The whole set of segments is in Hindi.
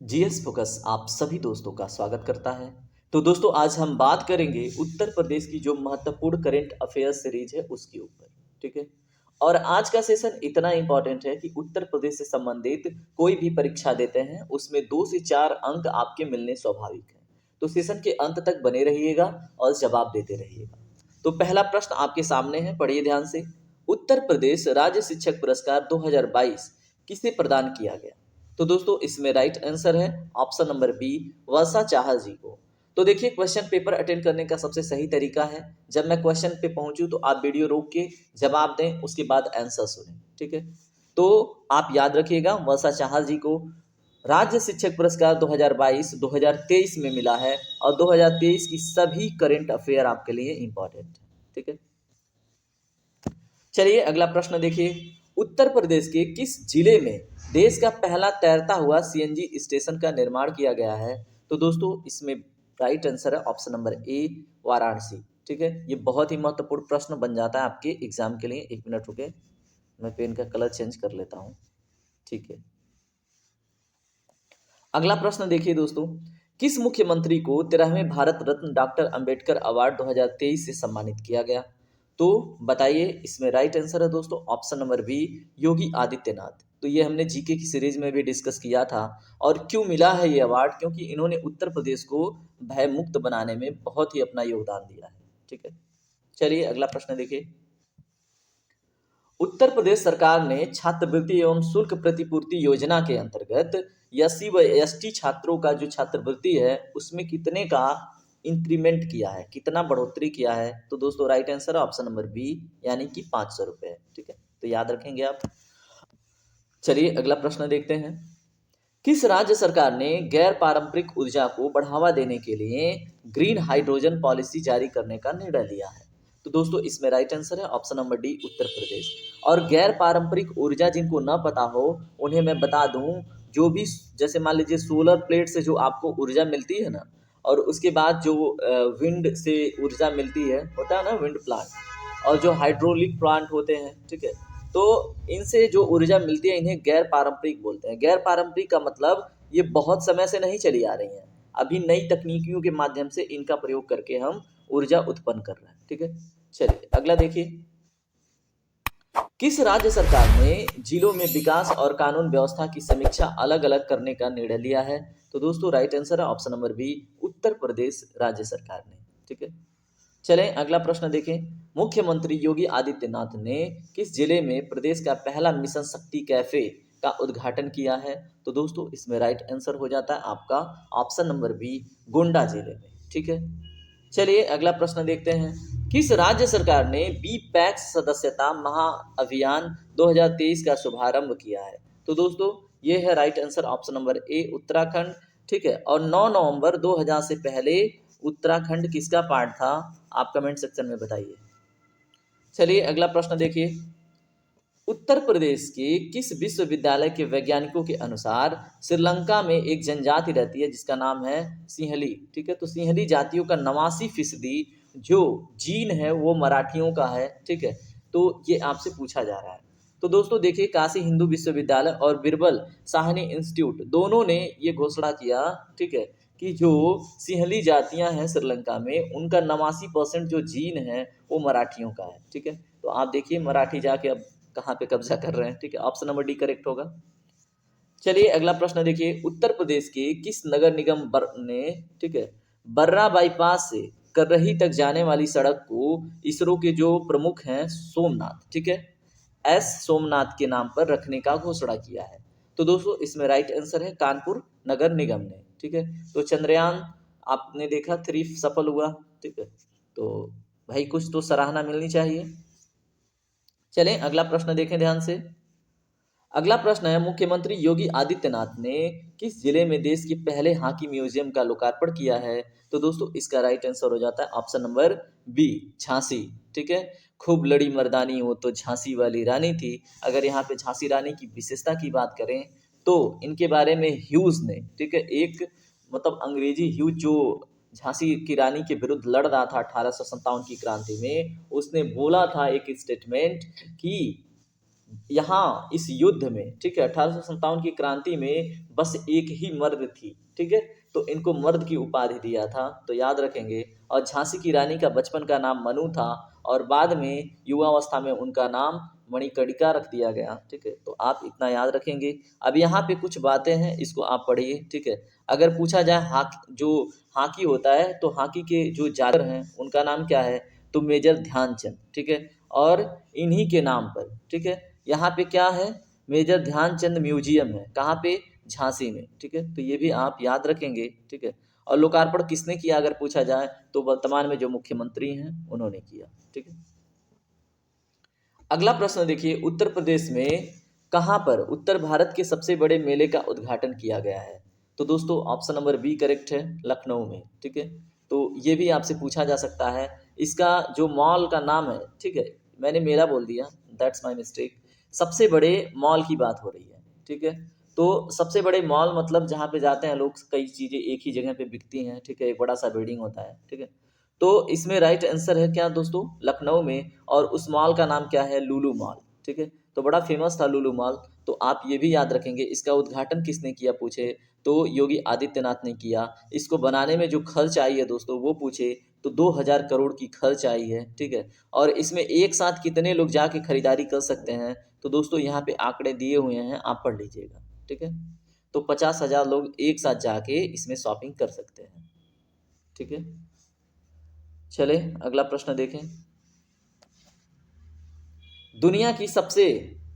जीएस फोकस आप सभी दोस्तों का स्वागत करता है। तो दोस्तों आज हम बात करेंगे उत्तर प्रदेश की जो महत्वपूर्ण करंट अफेयर सीरीज है उसके ऊपर। ठीक है। और आज का सेशन इतना इंपॉर्टेंट है कि उत्तर प्रदेश से संबंधित कोई भी परीक्षा देते हैं उसमें 2 से 4 अंक आपके मिलने स्वाभाविक है। तो सेशन के अंत तक बने रहिएगा और जवाब देते रहिएगा। तो पहला प्रश्न आपके सामने है, पढ़िए ध्यान से। उत्तर प्रदेश राज्य शिक्षक पुरस्कार 2022 किसे प्रदान किया गया? तो दोस्तों इसमें राइट आंसर है ऑप्शन नंबर बी, वर्षा चाहल जी को। तो देखिए क्वेश्चन पेपर अटेंड करने का सबसे सही तरीका है, जब मैं क्वेश्चन पे पहुंचूं तो आप वीडियो रोक के जवाब दें, उसके बाद आंसर सुनें। ठीक है। तो आप याद रखिएगा वर्षा चाहल जी को राज्य शिक्षक पुरस्कार 2022 2023 में मिला है और 2023 की सभी करंट अफेयर आपके लिए इंपॉर्टेंट है। ठीक है। चलिए अगला प्रश्न देखिए। उत्तर प्रदेश के किस जिले में देश का पहला तैरता हुआ सीएनजी स्टेशन का निर्माण किया गया है? तो दोस्तों इसमें राइट आंसर है ऑप्शन नंबर ए, वाराणसी। ठीक है। ये बहुत ही महत्वपूर्ण प्रश्न बन जाता है आपके एग्जाम के लिए। एक मिनट रुके, मैं पेन का कलर चेंज कर लेता हूँ। ठीक है। अगला प्रश्न देखिए दोस्तों। किस मुख्यमंत्री को 13वें भारत रत्न डॉक्टर अंबेडकर अवार्ड 2023 से सम्मानित किया गया? तो बताइए इसमें राइट आंसर है दोस्तों option number B, Yogi Adityanath. तो ये हमने जीके की सीरीज में भी डिस्कस किया था। और क्यों मिला है ये अवार्ड? क्योंकि इन्होंने उत्तर प्रदेश को भय मुक्त बनाने में बहुत ही अपना योगदान दिया है। ठीक है। चलिए अगला प्रश्न देखिए। उत्तर प्रदेश सरकार ने छात्रवृत्ति एवं शुल्क प्रतिपूर्ति योजना के अंतर्गत एससी व एसटी छात्रों का जो छात्रवृत्ति है उसमें कितने का इंक्रीमेंट किया है, कितना बढ़ोतरी किया है? तो दोस्तों राइट आंसर है ऑप्शन नंबर बी, यानी कि 500 रुपये। ठीक है। तो याद रखेंगे आप। चलिए अगला प्रश्न देखते हैं। किस राज्य सरकार ने गैर पारंपरिक ऊर्जा को बढ़ावा देने के लिए ग्रीन हाइड्रोजन पॉलिसी जारी करने का निर्णय लिया है? तो दोस्तों इसमें राइट आंसर है option number D, Uttar Pradesh. और गैर पारंपरिक ऊर्जा जिनको न पता हो उन्हें मैं बता दूं, जो भी जैसे मान लीजिए सोलर प्लेट से जो आपको ऊर्जा मिलती है ना, और उसके बाद जो विंड से ऊर्जा मिलती है, होता है ना विंड प्लांट, और जो हाइड्रोलिक प्लांट होते हैं, ठीक है, तो इनसे जो ऊर्जा मिलती है इन्हें गैर पारंपरिक बोलते हैं। गैर पारंपरिक का मतलब ये बहुत समय से नहीं चली आ रही हैं, अभी नई तकनीकियों के माध्यम से इनका प्रयोग करके हम ऊर्जा उत्पन्न कर रहे हैं। ठीक है। चलिए अगला देखिए। किस राज्य सरकार ने जिलों में विकास और कानून व्यवस्था की समीक्षा अलग अलग करने का निर्णय लिया है? तो दोस्तों राइट आंसर है ऑप्शन नंबर बी, उत्तर प्रदेश राज्य सरकार ने। ठीक है। चलें अगला प्रश्न देखें। मुख्यमंत्री योगी आदित्यनाथ ने किस जिले में प्रदेश का पहला मिशन शक्ति कैफे का उद्घाटन किया है? तो दोस्तों इसमें राइट आंसर हो जाता है आपका ऑप्शन नंबर बी, गोंडा जिले में। ठीक है। चलिए अगला प्रश्न देखते हैं। किस राज्य सरकार ने बी पैक्स सदस्यता महा अभियान 2023 का शुभारंभ किया है? तो दोस्तों ये है राइट आंसर ऑप्शन नंबर ए, उत्तराखंड। ठीक है। और 9 नवंबर 2000 से पहले उत्तराखंड किसका पार्ट था? आप कमेंट सेक्शन में बताइए। चलिए अगला प्रश्न देखिए। उत्तर प्रदेश के किस विश्वविद्यालय के वैज्ञानिकों के अनुसार श्रीलंका में एक जनजाति रहती है जिसका नाम है सिंहली? ठीक है। तो सिंहली जातियों का 89% जो जीन है वो मराठियों का है। ठीक है। तो ये आपसे पूछा जा रहा है। तो दोस्तों देखिए, काशी हिंदू विश्वविद्यालय और बिरबल साहनी इंस्टीट्यूट दोनों ने ये घोषणा किया, ठीक है, कि जो सिंहली जातियां हैं श्रीलंका में उनका 89% जो जीन है वो मराठियों का है। ठीक है। तो आप देखिए मराठी जाके अब कहाँ पे कब्जा कर रहे हैं। ठीक है। ऑप्शन नंबर डी करेक्ट होगा। चलिए अगला प्रश्न देखिए। उत्तर प्रदेश के किस नगर निगम ने, ठीक है, बर्रा बाईपास से कररही तक जाने वाली सड़क को इसरो के जो प्रमुख हैं सोमनाथ, ठीक है, एस सोमनाथ के नाम पर रखने का घोषणा किया है? तो दोस्तों इसमें राइट आंसर है कानपुर नगर निगम ने। ठीक है। तो चंद्रयान आपने देखा 3 सफल हुआ। ठीक है। तो भाई कुछ तो सराहना मिलनी चाहिए। चलें अगला प्रश्न देखें ध्यान से। अगला प्रश्न है, मुख्यमंत्री योगी आदित्यनाथ ने किस जिले में देश के पहले हॉकी म्यूजियम का लोकार्पण किया है? तो दोस्तों इसका राइट आंसर हो जाता है ऑप्शन नंबर बी, झांसी। ठीक है। खूब लड़ी मर्दानी वो तो झांसी वाली रानी थी। अगर यहाँ पे झांसी रानी की विशेषता की बात करें तो इनके बारे में ह्यूज ने, ठीक है, एक मतलब अंग्रेजी ह्यूज जो झांसी की रानी के विरुद्ध लड़ रहा था 1857 की क्रांति में, उसने बोला था एक स्टेटमेंट कि यहाँ इस युद्ध में, ठीक है, 1857 की क्रांति में बस एक ही मर्द थी, ठीक है, तो इनको मर्द की उपाधि दिया था, तो याद रखेंगे। और झांसी की रानी का बचपन का नाम मनु था, और बाद में युवावस्था में उनका नाम मणिकर्णिका रख दिया गया, ठीक है, तो आप इतना याद रखेंगे। अब यहाँ पे कुछ बातें हैं, इसको आप पढ़िए, ठीक है। अगर पूछा जाए जो हॉकी होता है, तो हॉकी के जो जादूगर हैं उनका नाम क्या है, तो मेजर ध्यानचंद, ठीक है। और इन्हीं के नाम पर, ठीक है, यहाँ पे क्या है, मेजर ध्यानचंद म्यूजियम है, कहाँ पे, झांसी में, ठीक है, तो ये भी आप याद रखेंगे, ठीक है। और लोकार्पण किसने किया अगर पूछा जाए, तो वर्तमान में जो मुख्यमंत्री हैं उन्होंने किया, ठीक है। अगला प्रश्न देखिए, उत्तर प्रदेश में कहाँ पर उत्तर भारत के सबसे बड़े मेले का उद्घाटन किया गया है, तो दोस्तों ऑप्शन नंबर बी करेक्ट है, लखनऊ में, ठीक है। तो ये भी आपसे पूछा जा सकता है, इसका जो मॉल का नाम है, ठीक है, मैंने मेला बोल दिया, दैट्स माय मिस्टेक। सबसे बड़े मॉल की बात हो रही है, ठीक है। तो सबसे बड़े मॉल मतलब जहाँ पे जाते हैं लोग, कई चीज़ें एक ही जगह पे बिकती हैं, ठीक है, एक बड़ा सा बिल्डिंग होता है, ठीक है। तो इसमें राइट आंसर है क्या दोस्तों, लखनऊ में, और उस मॉल का नाम क्या है, लुलु मॉल, ठीक है। तो बड़ा फेमस था लुलु मॉल, तो आप ये भी याद रखेंगे। इसका उद्घाटन किसने किया पूछे, तो योगी आदित्यनाथ ने किया। इसको बनाने में जो खर्च आई है दोस्तों वो पूछे, तो 2000 करोड़ की खर्च आई है, ठीक है। और इसमें एक साथ कितने लोग जाके खरीदारी कर सकते हैं, तो दोस्तों यहाँ पे आंकड़े दिए हुए हैं, आप पढ़ लीजिएगा, ठीक है। तो 50,000 लोग एक साथ जाके इसमें शॉपिंग कर सकते हैं, ठीक है। चले अगला प्रश्न देखें। दुनिया की सबसे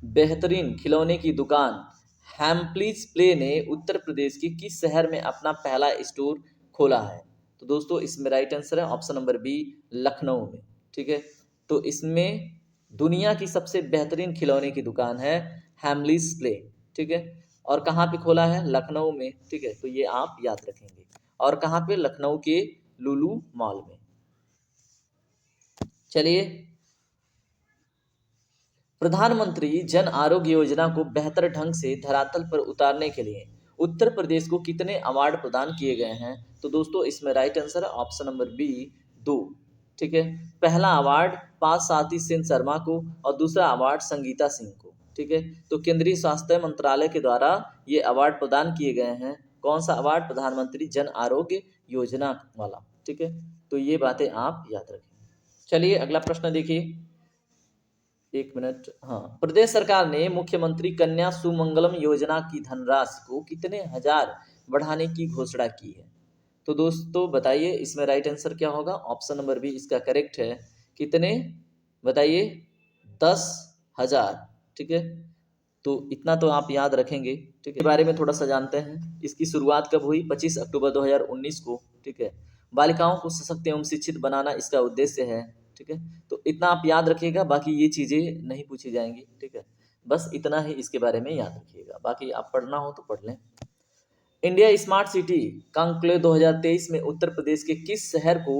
बेहतरीन खिलौने की दुकान हैम्प्लीज प्ले ने उत्तर प्रदेश के किस शहर में अपना पहला स्टोर खोला है, तो दोस्तों इसमें राइट आंसर है ऑप्शन नंबर बी, लखनऊ में, ठीक है। तो इसमें दुनिया की सबसे बेहतरीन खिलौने की दुकान है हैम्प्लीज प्ले, ठीक है। और कहाँ पे खोला है, लखनऊ में, ठीक है, तो ये आप याद रखेंगे। और कहाँ पे, लखनऊ के लुलु मॉल में। चलिए, प्रधानमंत्री जन आरोग्य योजना को बेहतर ढंग से धरातल पर उतारने के लिए उत्तर प्रदेश को कितने अवार्ड प्रदान किए गए हैं, तो दोस्तों इसमें राइट आंसर है ऑप्शन नंबर बी, 2, ठीक है। पहला अवार्ड पार्थसारथी सिंह शर्मा को, और दूसरा अवार्ड संगीता सिंह को, ठीक है। तो केंद्रीय स्वास्थ्य मंत्रालय के द्वारा ये अवार्ड प्रदान किए गए हैं। कौन सा अवार्ड, प्रधानमंत्री जन आरोग्य योजना वाला, ठीक है। तो ये बातें आप याद रखें। चलिए अगला प्रश्न देखिए, एक मिनट, हाँ, प्रदेश सरकार ने मुख्यमंत्री कन्या सुमंगलम योजना की धनराशि को कितने हजार बढ़ाने की घोषणा की है, तो दोस्तों बताइए इसमें राइट आंसर क्या होगा, ऑप्शन नंबर बी इसका करेक्ट है। कितने बताइए, 10,000, ठीक है। तो इतना तो आप याद रखेंगे, ठीक है। इसके बारे में थोड़ा सा जानते हैं, इसकी शुरुआत कब हुई, 25 अक्टूबर 2019 को, ठीक है। बालिकाओं को सशक्त एवं शिक्षित बनाना इसका उद्देश्य है, ठीक है। तो इतना आप याद रखिएगा, बाकी ये चीज़ें नहीं पूछी जाएंगी, ठीक है। बस इतना ही इसके बारे में याद रखिएगा, बाकी आप पढ़ना हो तो पढ़ लें। इंडिया स्मार्ट सिटी कॉन्क्लेव 2023 में उत्तर प्रदेश के किस शहर को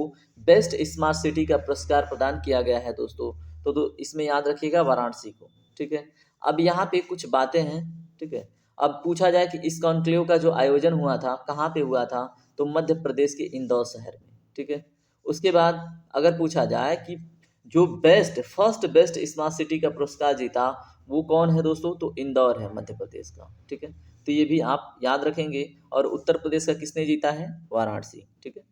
बेस्ट स्मार्ट सिटी का पुरस्कार प्रदान किया गया है दोस्तों, तो इसमें याद रखिएगा वाराणसी को, ठीक है। अब यहाँ पे कुछ बातें हैं, ठीक है। अब पूछा जाए कि इस कॉन्क्लेव का जो आयोजन हुआ था कहाँ पे हुआ था, तो मध्य प्रदेश के इंदौर शहर में, ठीक है। उसके बाद अगर पूछा जाए कि जो फर्स्ट बेस्ट स्मार्ट सिटी का पुरस्कार जीता वो कौन है दोस्तों, तो इंदौर है मध्य प्रदेश का, ठीक है। तो ये भी आप याद रखेंगे। और उत्तर प्रदेश का किसने जीता है, वाराणसी, ठीक है।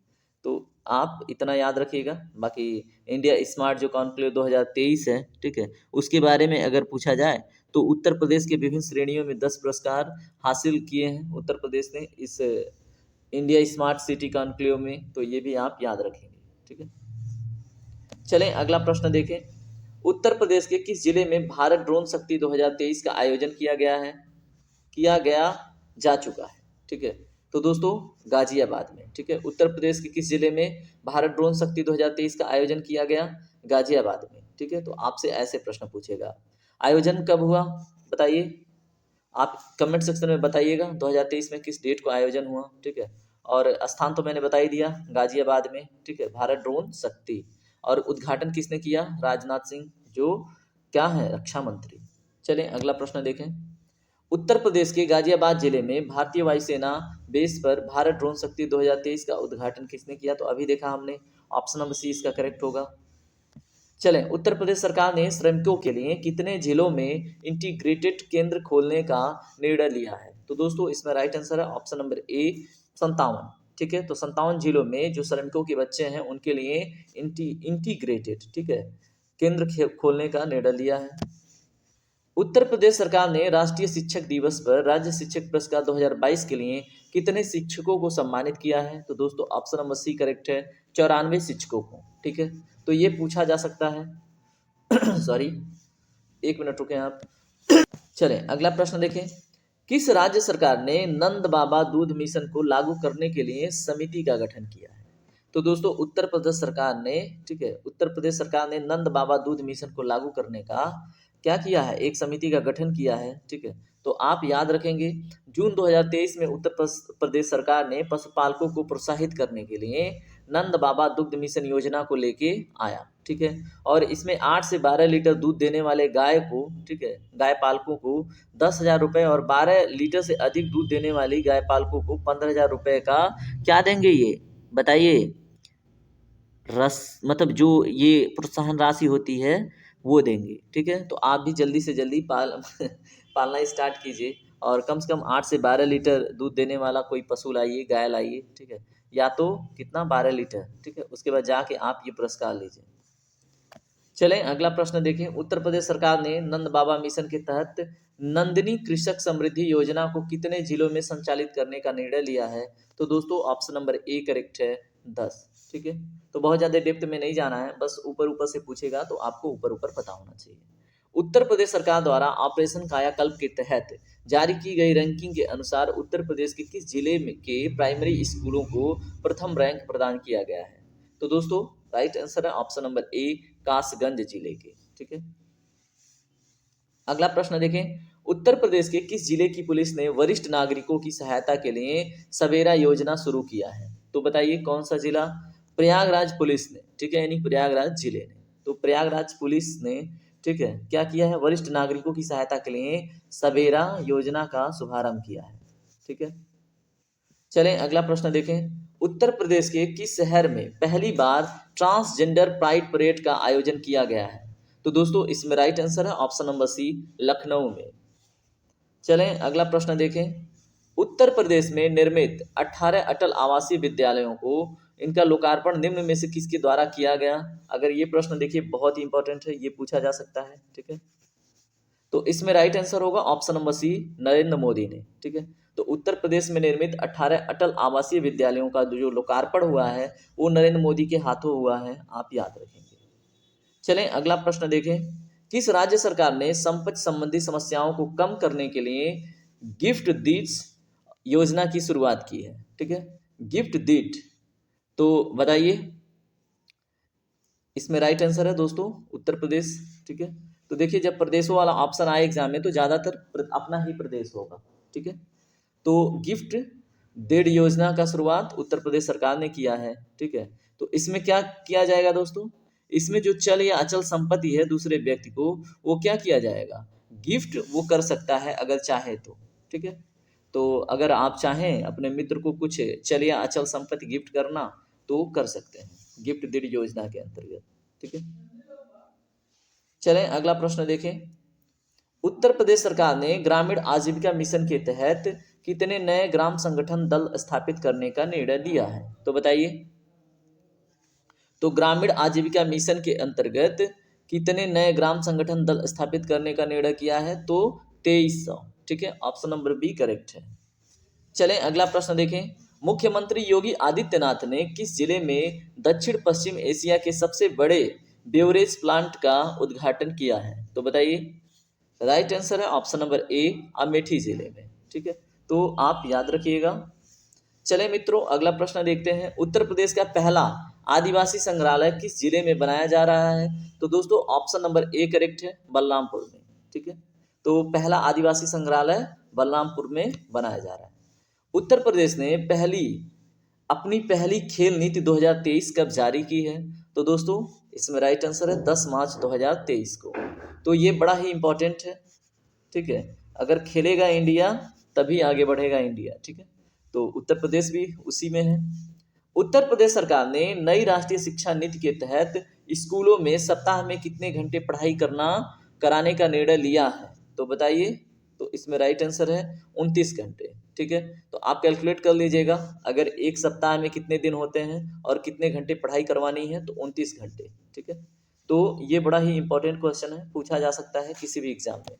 तो आप इतना याद रखिएगा। बाकी इंडिया स्मार्ट जो कॉन्क्लेव 2023 है, ठीक है, उसके बारे में अगर पूछा जाए तो उत्तर प्रदेश के विभिन्न श्रेणियों में 10 पुरस्कार हासिल किए हैं उत्तर प्रदेश ने इस इंडिया स्मार्ट सिटी कॉन्क्लेव में, तो ये भी आप याद रखेंगे, ठीक है। चलें अगला प्रश्न देखें। उत्तर प्रदेश के किस जिले में भारत ड्रोन शक्ति 2023 का आयोजन किया गया जा चुका है, ठीक है। तो दोस्तों गाजियाबाद में, ठीक है। उत्तर प्रदेश के किस जिले में भारत ड्रोन शक्ति 2023 का आयोजन किया गया, गाजियाबाद में, ठीक है। तो आपसे ऐसे प्रश्न पूछेगा, आयोजन कब हुआ बताइए, आप कमेंट सेक्शन में बताइएगा 2023 में किस डेट को आयोजन हुआ, ठीक है। और स्थान तो मैंने बता ही दिया, गाजियाबाद में, ठीक है, भारत ड्रोन शक्ति। और उद्घाटन किसने किया, राजनाथ सिंह, जो क्या है, रक्षा मंत्री। चलें अगला प्रश्न देखें। उत्तर प्रदेश के गाजियाबाद जिले में भारतीय वायुसेना बेस पर भारत ड्रोन शक्ति 2023 का उद्घाटन किसने किया, तो अभी देखा हमने, ऑप्शन नंबर सी इसका करेक्ट होगा। चलें, उत्तर प्रदेश सरकार ने श्रमिकों के लिए कितने जिलों में इंटीग्रेटेड केंद्र खोलने का निर्णय लिया है? तो दोस्तों इसमें राइट आंसर है ऑप्शन नंबर ए 57। ठीक है, तो 57 जिलों में जो श्रमिकों के बच्चे हैं उनके लिए इंटीग्रेटेड, ठीक है, केंद्र खोलने का निर्णय लिया है। उत्तर प्रदेश सरकार ने राष्ट्रीय शिक्षक दिवस पर राज्य शिक्षक पुरस्कार 2022 के लिए कितने शिक्षकों को सम्मानित किया है? तो दोस्तों ऑप्शन नंबर सी करेक्ट है, 94 शिक्षकों को। ठीक है, तो ये पूछा जा सकता है। सॉरी, एक मिनट रुकें आप। चलें अगला प्रश्न देखें। किस राज्य सरकार ने नंद बाबा दूध मिशन को लागू करने के लिए समिति का गठन किया है? तो दोस्तों उत्तर प्रदेश सरकार ने, ठीक है, उत्तर प्रदेश सरकार ने नंद बाबा दूध मिशन को लागू करने का क्या किया है? एक समिति का गठन किया है। ठीक है, तो आप याद रखेंगे जून 2023 में उत्तर प्रदेश सरकार ने पशुपालकों को प्रोत्साहित करने के लिए नंद बाबा दुग्ध मिशन योजना को लेके आया। ठीक है, और इसमें 8 से 12 लीटर दूध देने वाले गाय को, ठीक है, गाय पालकों को 10,000 रुपये और 12 लीटर से अधिक दूध देने वाली गाय पालकों को 15,000 रुपये का क्या देंगे? ये बताइए, मतलब जो ये प्रोत्साहन राशि होती है वो देंगे। ठीक है, तो आप भी जल्दी से जल्दी पालना स्टार्ट कीजिए और कम से कम 8 से 12 लीटर दूध देने वाला कोई पशु लाइए, गाय लाइए। ठीक है, या तो कितना 12 लीटर। ठीक है, उसके बाद जाके आप ये पुरस्कार लीजिए। चलें अगला प्रश्न देखें। उत्तर प्रदेश सरकार ने नंद बाबा मिशन के तहत नंदिनी कृषक समृद्धि योजना को कितने जिलों में संचालित करने का निर्णय लिया है? तो दोस्तों ऑप्शन नंबर ए करेक्ट है, 10। ठीक है, तो बहुत ज़्यादा डेप्थ में नहीं जाना है, बस ऊपर ऊपर से पूछेगा तो आपको ऊपर ऊपर पता होना चाहिए। उत्तर प्रदेश सरकार द्वारा ऑपरेशन कायाकल्प के तहत जारी की गई रैंकिंग के अनुसार उत्तर प्रदेश के किस जिले में के प्राइमरी स्कूलों को प्रथम रैंक प्रदान किया गया है? तो दोस्तों राइट आंसर है ऑप्शन नंबर ए, कासगंज जिले के। ठीक है, अगला प्रश्न देखें। उत्तर प्रदेश के किस जिले की पुलिस ने वरिष्ठ नागरिकों की सहायता के लिए सवेरा योजना शुरू किया है? तो बताइए कौन सा जिला? प्रयागराज पुलिस ने, ठीक है, यानी प्रयागराज जिले ने। तो प्रयागराज पुलिस ने, ठीक है, क्या किया है? वरिष्ठ नागरिकों की सहायता के लिए सवेरा योजना का शुभारंभ किया है। ठीक है, चलें अगला प्रश्न देखें। उत्तर प्रदेश के किस शहर में पहली बार ट्रांसजेंडर प्राइड परेड का आयोजन किया गया है? तो दोस्तों इसमें राइट आंसर है ऑप्शन नंबर सी, लखनऊ में। चलें अगला प्रश्न देखें। उत्तर प्रदेश में निर्मित 18 अटल आवासीय विद्यालयों को इनका लोकार्पण निम्न में से किसके द्वारा किया गया? अगर ये प्रश्न देखिए बहुत ही इंपॉर्टेंट है, ये पूछा जा सकता है। ठीक है, तो इसमें राइट आंसर होगा option number C, Narendra Modi ने। ठीक है, तो उत्तर प्रदेश में निर्मित 18 अटल आवासीय विद्यालयों का जो लोकार्पण हुआ है वो नरेंद्र मोदी के हाथों हुआ है, आप याद रखेंगे। चलें अगला प्रश्न देखें। किस राज्य सरकार ने संपत्ति संबंधी समस्याओं को कम करने के लिए गिफ्ट डीड्स योजना की शुरुआत की है? ठीक है, गिफ्ट डीड, तो बताइए इसमें राइट आंसर है दोस्तों उत्तर प्रदेश। ठीक है, तो देखिए जब प्रदेशों वाला ऑप्शन आए एग्जाम में तो ज़्यादातर अपना ही प्रदेश होगा। ठीक है, तो गिफ्ट डेड योजना का शुरुआत उत्तर प्रदेश सरकार ने किया है। ठीक है, तो इसमें क्या किया जाएगा दोस्तों? इसमें जो चल या अचल संपत्ति है दूसरे व्यक्ति को, वो क्या किया जाएगा? गिफ्ट वो कर सकता है अगर चाहे तो। ठीक है, तो अगर आप चाहें अपने मित्र को कुछ चल या अचल संपत्ति गिफ्ट करना तो कर सकते हैं गिफ्ट डेड योजना के अंतर्गत। ठीक है, चलें अगला प्रश्न देखें। उत्तर प्रदेश सरकार ने ग्रामीण आजीविका मिशन के तहत कितने नए ग्राम संगठन दल स्थापित करने का निर्णय लिया है? तो बताइए। तो ग्रामीण आजीविका मिशन के अंतर्गत कितने नए ग्राम संगठन दल स्थापित करने का निर्णय किया है? तो 2300। ठीक है, ऑप्शन नंबर बी करेक्ट है। चलें अगला प्रश्न देखें। मुख्यमंत्री योगी आदित्यनाथ ने किस जिले में दक्षिण पश्चिम एशिया के सबसे बड़े बेवरेज प्लांट का उद्घाटन किया है? तो बताइए। राइट आंसर है ऑप्शन नंबर ए, अमेठी जिले में। ठीक है, तो आप याद रखिएगा। चले मित्रों अगला प्रश्न देखते हैं। उत्तर प्रदेश का पहला आदिवासी संग्रहालय किस जिले में बनाया जा रहा है? तो दोस्तों ऑप्शन नंबर ए करेक्ट है, बलरामपुर में। ठीक है, तो पहला आदिवासी संग्रहालय बलरामपुर में बनाया जा रहा है। उत्तर प्रदेश ने अपनी पहली खेल नीति 2023 कब जारी की है? तो दोस्तों इसमें राइट आंसर है 10 मार्च 2023 को। तो ये बड़ा ही इंपॉर्टेंट है। ठीक है, अगर खेलेगा इंडिया तभी आगे बढ़ेगा इंडिया। ठीक है, तो उत्तर प्रदेश भी उसी में है। उत्तर प्रदेश सरकार ने नई राष्ट्रीय शिक्षा नीति के तहत स्कूलों में सप्ताह में कितने घंटे पढ़ाई कराने का निर्णय लिया है? तो बताइए। तो इसमें राइट आंसर है 29 घंटे। ठीक है, तो आप कैलकुलेट कर लीजिएगा, अगर एक सप्ताह में कितने दिन होते हैं और कितने घंटे पढ़ाई करवानी है, तो 29 घंटे। ठीक है, तो ये बड़ा ही इंपॉर्टेंट क्वेश्चन है, पूछा जा सकता है किसी भी एग्जाम में।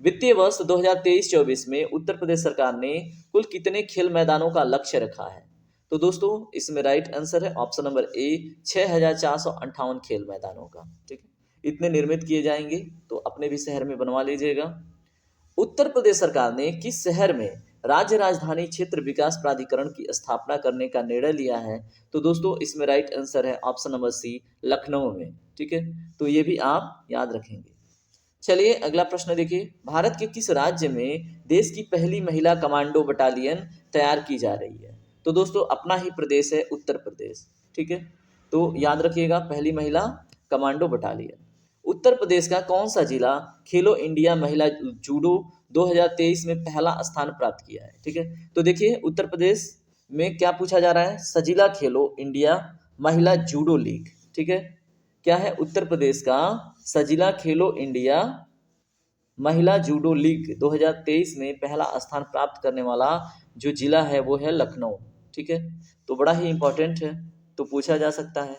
वित्तीय वर्ष 2023-24 में उत्तर प्रदेश सरकार ने कुल कितने खेल मैदानों का लक्ष्य रखा है? तो दोस्तों इसमें राइट आंसर है ऑप्शन नंबर ए, 6,458 खेल मैदानों का। ठीक है, इतने निर्मित किए जाएंगे, तो अपने भी शहर में बनवा लीजिएगा। उत्तर प्रदेश सरकार ने किस शहर में राज्य राजधानी क्षेत्र विकास प्राधिकरण की स्थापना करने का निर्णय लिया है? तो दोस्तों इसमें राइट आंसर है ऑप्शन नंबर सी, लखनऊ में। ठीक है, तो ये भी आप याद रखेंगे। चलिए अगला प्रश्न देखिए, भारत के किस राज्य में देश की पहली महिला कमांडो बटालियन तैयार की जा रही है? तो दोस्तों अपना ही प्रदेश है उत्तर प्रदेश। ठीक है, तो याद रखिएगा पहली महिला कमांडो बटालियन। उत्तर प्रदेश का कौन सा जिला खेलो इंडिया महिला जूडो 2023 में पहला स्थान प्राप्त किया है? ठीक है, तो देखिए उत्तर प्रदेश में क्या पूछा जा रहा है, सजिला खेलो इंडिया महिला जूडो लीग। ठीक है, क्या है, उत्तर प्रदेश का सजिला खेलो इंडिया महिला जूडो लीग 2023 में पहला स्थान प्राप्त करने वाला जो जिला है वो है लखनऊ। ठीक है, तो बड़ा ही इंपॉर्टेंट है, तो पूछा जा सकता है।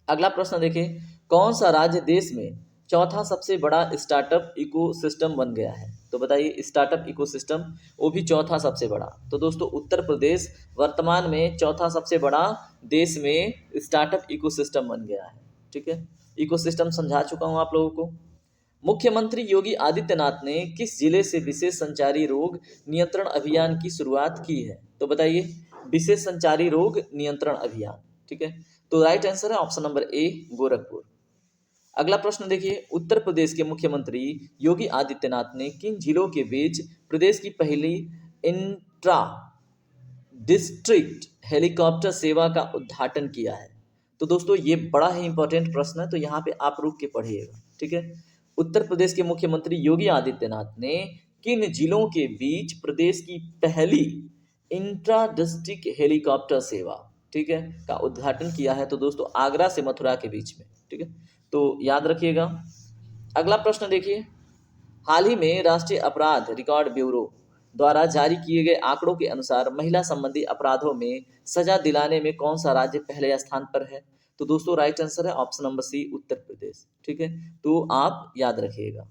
अगला प्रश्न देखिए, कौन सा राज्य देश में चौथा सबसे बड़ा स्टार्टअप इकोसिस्टम बन गया है? तो बताइए, स्टार्टअप इकोसिस्टम वो भी चौथा सबसे बड़ा। तो दोस्तों उत्तर प्रदेश वर्तमान में चौथा सबसे बड़ा देश में स्टार्टअप इकोसिस्टम बन गया है। ठीक है, इकोसिस्टम समझा चुका हूं आप लोगों को। मुख्यमंत्री योगी आदित्यनाथ ने किस जिले से विशेष संचारी रोग नियंत्रण अभियान की शुरुआत की है? तो बताइए, विशेष संचारी रोग नियंत्रण अभियान। ठीक है, तो राइट आंसर है ऑप्शन नंबर ए, गोरखपुर। अगला प्रश्न देखिए, उत्तर प्रदेश के मुख्यमंत्री योगी आदित्यनाथ ने किन जिलों के बीच प्रदेश की पहली इंट्रा डिस्ट्रिक्ट हेलीकॉप्टर सेवा का उद्घाटन किया है? तो दोस्तों ये बड़ा ही इंपॉर्टेंट प्रश्न है, तो यहाँ पे आप रुक के पढ़िएगा। ठीक है, उत्तर प्रदेश के मुख्यमंत्री योगी आदित्यनाथ ने किन जिलों के बीच प्रदेश की पहली इंट्रा डिस्ट्रिक्ट हेलीकॉप्टर सेवा, ठीक है, का उद्घाटन किया है? तो दोस्तों आगरा से मथुरा के बीच में। ठीक है, तो याद रखिएगा। अगला प्रश्न देखिए, हाल ही में राष्ट्रीय अपराध रिकॉर्ड ब्यूरो द्वारा जारी किए गए आंकड़ों के अनुसार महिला संबंधी अपराधों में सजा दिलाने में कौन सा राज्य पहले स्थान पर है? तो दोस्तों राइट आंसर है ऑप्शन नंबर सी, उत्तर प्रदेश। ठीक है, तो आप याद रखिएगा।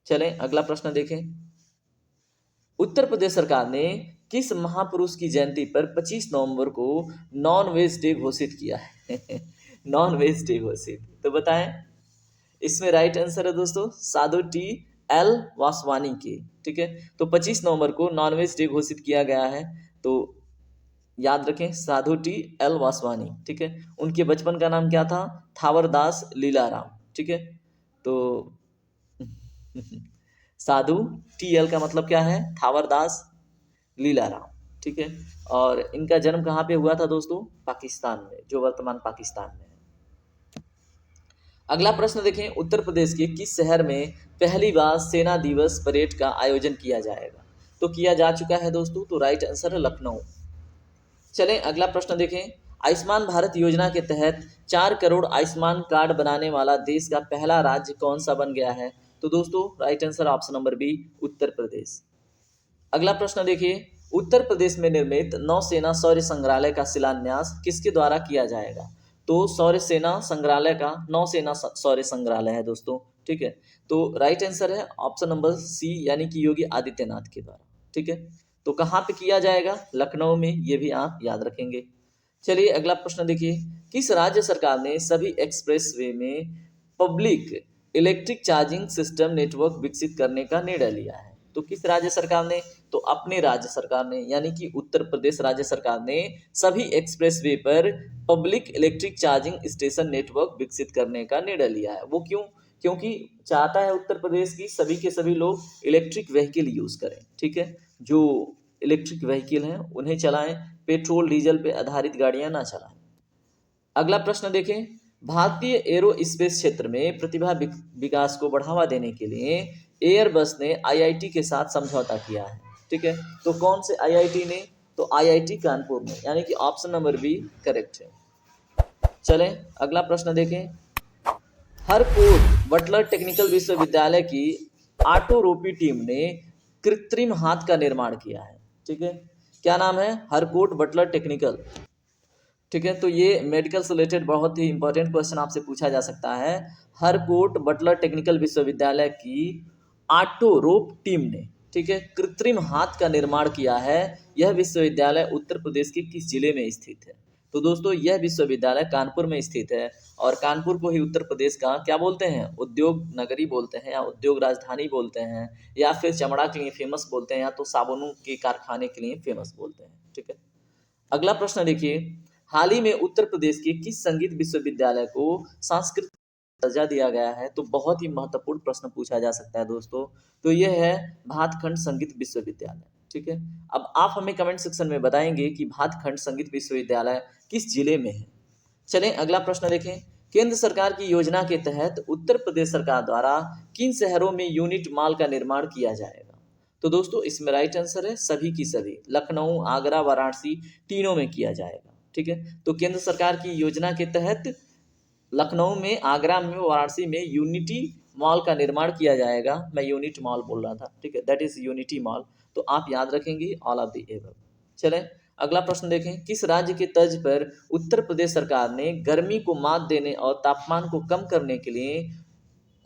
चलें अगला प्रश्न देखें, उत्तर प्रदेश सरकार ने किस महापुरुष की जयंती पर 25 नवंबर को नॉन वेज डे घोषित किया है? नॉन वेज डे घोषित, तो बताएं। इसमें राइट आंसर है दोस्तों साधु टी एल वासवानी के। ठीक है, तो 25 नवंबर को नॉनवेज डे घोषित किया गया है, तो याद रखें साधु टी एल वासवानी। ठीक है, उनके बचपन का नाम क्या था? थावरदास लीलाराम। ठीक है, तो साधु टी एल का मतलब क्या है? थावरदास लीलाराम। ठीक है, और इनका जन्म कहाँ पे हुआ था दोस्तों? पाकिस्तान में, जो वर्तमान पाकिस्तान में है। अगला प्रश्न देखें, उत्तर प्रदेश के किस शहर में पहली बार सेना दिवस परेड का आयोजन किया जाएगा? तो किया जा चुका है दोस्तों, तो राइट आंसर है लखनऊ। चलें अगला प्रश्न देखें, आयुष्मान भारत योजना के तहत 4 करोड़ आयुष्मान कार्ड बनाने वाला देश का पहला राज्य कौन सा बन गया है? तो दोस्तों right answer option number B, Uttar Pradesh. अगला प्रश्न देखिए, उत्तर प्रदेश में निर्मित नौसेना शौर्य संग्रहालय का शिलान्यास किसके द्वारा किया जाएगा? तो शौर्य सेना संग्रहालय का नौसेना शौर्य संग्रहालय है दोस्तों। ठीक है, तो राइट आंसर है ऑप्शन नंबर सी, यानी कि योगी आदित्यनाथ के द्वारा। ठीक है, तो कहाँ पे किया जाएगा? लखनऊ में, ये भी आप याद रखेंगे। चलिए अगला प्रश्न देखिए, किस राज्य सरकार ने सभी एक्सप्रेसवे में public electric charging system network विकसित करने का निर्णय लिया है? तो किस राज्य सरकार ने? तो अपने राज्य सरकार ने, यानी कि उत्तर प्रदेश राज्य सरकार ने सभी एक्सप्रेसवे पर public electric charging station network विकसित करने का निर्णय लिया है। वो क्यों? क्योंकि चाहता है उत्तर प्रदेश की सभी के सभी लोग इलेक्ट्रिक व्हीकल यूज करें। ठीक है, जो इलेक्ट्रिक व्हीकल हैं उन्हें चलाएं, पेट्रोल डीजल पे आधारित गाड़ियां ना चलाएं। अगला प्रश्न देखें, भारतीय एरोस्पेस क्षेत्र में प्रतिभा विकास को बढ़ावा देने के लिए एयरबस ने आईआईटी के साथ समझौता किया है। ठीक है, तो कौन से आईआईटी ने? तो आईआईटी कानपुर में, यानी कि ऑप्शन नंबर बी करेक्ट है। चलें अगला प्रश्न देखें। हरकोट बटलर टेक्निकल विश्वविद्यालय की ऑटोरोपी टीम ने कृत्रिम हाथ का निर्माण किया है। ठीक है, क्या नाम है? Harcourt Buttler technical. ठीक है, तो ये मेडिकल से रिलेटेड बहुत ही इंपॉर्टेंट क्वेश्चन आपसे पूछा जा सकता है। हरकोट बटलर टेक्निकल विश्वविद्यालय की ऑटोरोप टीम ने, ठीक है, कृत्रिम हाथ का निर्माण किया है। यह विश्वविद्यालय उत्तर प्रदेश के किस जिले में स्थित है? तो दोस्तों यह विश्वविद्यालय कानपुर में स्थित है, और कानपुर को ही उत्तर प्रदेश का क्या बोलते हैं? उद्योग नगरी बोलते हैं, या उद्योग राजधानी बोलते हैं, या फिर चमड़ा के लिए फेमस बोलते हैं, या तो साबुनों के कारखाने के लिए फेमस बोलते हैं। ठीक है, अगला प्रश्न देखिए। हाल ही में उत्तर प्रदेश के किस संगीत विश्वविद्यालय को सांस्कृतिक दर्जा दिया गया है? तो बहुत ही महत्वपूर्ण प्रश्न पूछा जा सकता है दोस्तों। तो यह है भातखंड संगीत विश्वविद्यालय। ठीक है, अब आप हमें कमेंट सेक्शन में बताएंगे कि भातखंड संगीत विश्वविद्यालय किस जिले में है। चलें अगला प्रश्न देखें। केंद्र सरकार की योजना के तहत उत्तर प्रदेश सरकार द्वारा किन शहरों में यूनिट मॉल का निर्माण किया जाएगा? तो दोस्तों इसमें राइट आंसर है सभी की सभी, लखनऊ, आगरा, वाराणसी, तीनों में किया जाएगा। ठीक है, तो केंद्र सरकार की योजना के तहत लखनऊ में, आगरा में, वाराणसी में यूनिटी मॉल का निर्माण किया जाएगा। मैं यूनिट मॉल बोल रहा था, ठीक है, दैट इज यूनिटी मॉल। तो आप याद रखेंगे ऑल ऑफ द एबव। चलें अगला प्रश्न देखें। किस राज्य के तर्ज पर उत्तर प्रदेश सरकार ने गर्मी को मात देने और तापमान को कम करने के लिए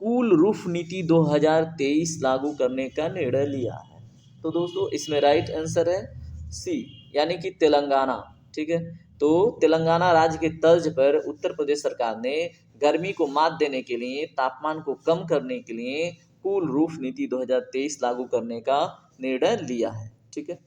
कूल रूफ नीति 2023 लागू करने का निर्णय लिया है? तो दोस्तों इसमें राइट आंसर है सी, यानी कि तेलंगाना। ठीक है, तो तेलंगाना राज्य के तर्ज पर उत्तर प्रदेश सरकार ने गर्मी को मात देने के लिए, तापमान को कम करने के लिए कूल रूफ नीति 2023 लागू करने का निर्णय लिया है। ठीक है,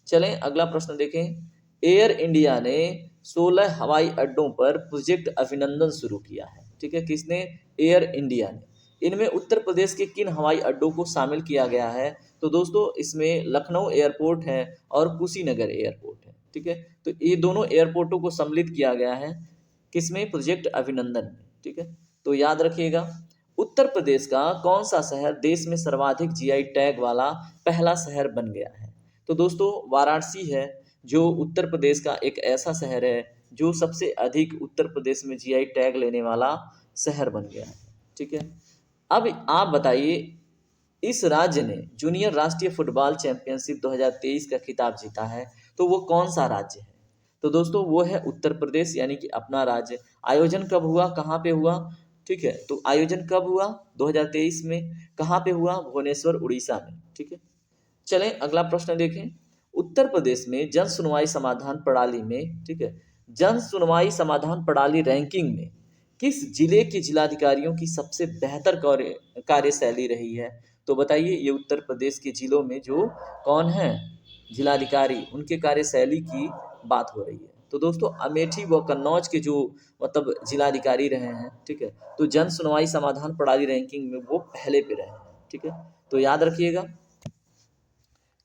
चलें अगला प्रश्न देखें। एयर इंडिया ने 16 हवाई अड्डों पर प्रोजेक्ट अभिनंदन शुरू किया है। ठीक है, किसने? एयर इंडिया ने। इनमें उत्तर प्रदेश के किन हवाई अड्डों को शामिल किया गया है? तो दोस्तों इसमें लखनऊ एयरपोर्ट है और कुशीनगर एयरपोर्ट है। ठीक है, तो ये दोनों एयरपोर्टों को सम्मिलित किया गया है किसमें? प्रोजेक्ट अभिनंदन में। ठीक है, तो याद रखिएगा। उत्तर प्रदेश का कौन सा शहर देश में सर्वाधिक जीआई टैग वाला पहला शहर बन गया है? तो दोस्तों वाराणसी है, जो उत्तर प्रदेश का एक ऐसा शहर है जो सबसे अधिक उत्तर प्रदेश में जीआई टैग लेने वाला शहर बन गया है। ठीक है, अब आप बताइए, इस राज्य ने जूनियर राष्ट्रीय फुटबॉल चैंपियनशिप 2023 का खिताब जीता है, तो वो कौन सा राज्य है? तो दोस्तों वो है उत्तर प्रदेश, यानी कि अपना राज्य। आयोजन कब हुआ, कहाँ पे हुआ? ठीक है, तो आयोजन कब हुआ? 2023 में। कहाँ पे हुआ? भुवनेश्वर, उड़ीसा में। ठीक है, चलें अगला प्रश्न देखें। उत्तर प्रदेश में जन सुनवाई समाधान प्रणाली में, ठीक है, जन सुनवाई समाधान प्रणाली रैंकिंग में किस जिले के जिलाधिकारियों की सबसे बेहतर कार्यशैली रही है? तो बताइए, ये उत्तर प्रदेश के जिलों में जो कौन है जिलाधिकारी, उनके कार्यशैली की बात हो रही है। तो दोस्तों अमेठी व कन्नौज के जो मतलब जिलाधिकारी रहे हैं, ठीक है, तो जन सुनवाई समाधान प्रणाली रैंकिंग में वो पहले पे रहे हैं। ठीक है, तो याद रखिएगा।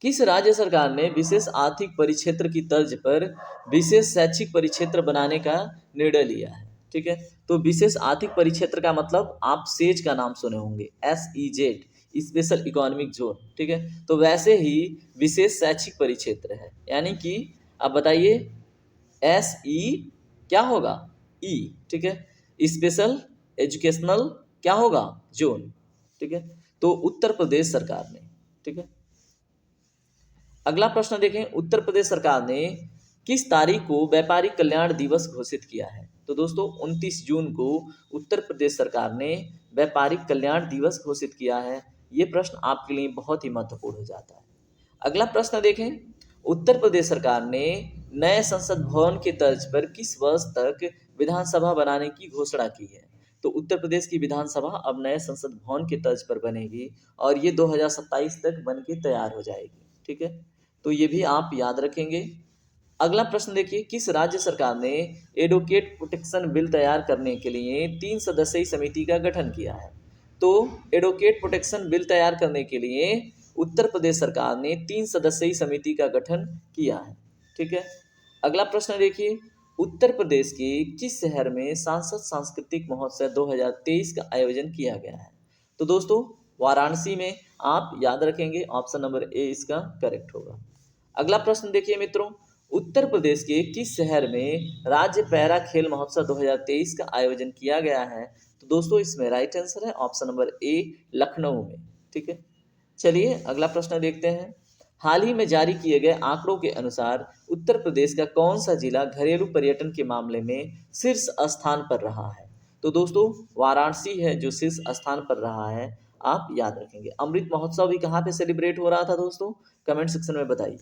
किस राज्य सरकार ने विशेष आर्थिक परिक्षेत्र की तर्ज पर विशेष शैक्षिक परिक्षेत्र बनाने का निर्णय लिया है? ठीक है, तो विशेष आर्थिक परिक्षेत्र का मतलब आप सेज का नाम सुने होंगे, SEZ, स्पेशल इकोनॉमिक जोन। ठीक है, तो वैसे ही विशेष शैक्षिक परिक्षेत्र है, यानी कि आप बताइए SE क्या होगा? E। ठीक है, स्पेशल एजुकेशनल क्या होगा? जोन। ठीक है, तो उत्तर प्रदेश सरकार ने। ठीक है, अगला प्रश्न देखें। उत्तर प्रदेश सरकार ने किस तारीख को व्यापारी कल्याण दिवस घोषित किया है? तो दोस्तों 29 जून को उत्तर प्रदेश सरकार ने व्यापारी कल्याण दिवस घोषित किया है। ये प्रश्न आपके लिए बहुत ही महत्वपूर्ण हो जाता है। अगला प्रश्न देखें। उत्तर प्रदेश सरकार ने नए संसद भवन के तर्ज पर किस वर्ष तक विधानसभा बनाने की घोषणा की है? तो उत्तर प्रदेश की विधानसभा अब नए संसद भवन के तर्ज पर बनेगी, और ये 2027 तक बन के तैयार हो जाएगी। ठीक है, तो ये भी आप याद रखेंगे। अगला प्रश्न देखिए। किस राज्य सरकार ने एडवोकेट प्रोटेक्शन बिल तैयार करने के लिए 3 सदस्यीय समिति का गठन किया है? तो एडवोकेट प्रोटेक्शन बिल तैयार करने के लिए उत्तर प्रदेश सरकार ने 3 सदस्यीय समिति का गठन किया है। ठीक है, अगला प्रश्न देखिए। उत्तर प्रदेश के किस शहर में सांसद सांस्कृतिक महोत्सव 2023 का आयोजन किया गया है? तो दोस्तों वाराणसी में। आप याद रखेंगे, ऑप्शन नंबर ए इसका करेक्ट होगा। अगला प्रश्न देखिए मित्रों। उत्तर प्रदेश के किस शहर में राज्य पैरा खेल महोत्सव 2023 का आयोजन किया गया है? तो दोस्तों इसमें राइट आंसर है ऑप्शन नंबर ए, लखनऊ में। ठीक है, चलिए अगला प्रश्न देखते हैं। हाल ही में जारी किए गए आंकड़ों के अनुसार उत्तर प्रदेश का कौन सा जिला घरेलू पर्यटन के मामले में शीर्ष स्थान पर रहा है? तो दोस्तों वाराणसी है जो शीर्ष स्थान पर रहा है, आप याद रखेंगे। अमृत महोत्सव भी कहाँ पे सेलिब्रेट हो रहा था दोस्तों? कमेंट सेक्शन में बताइए।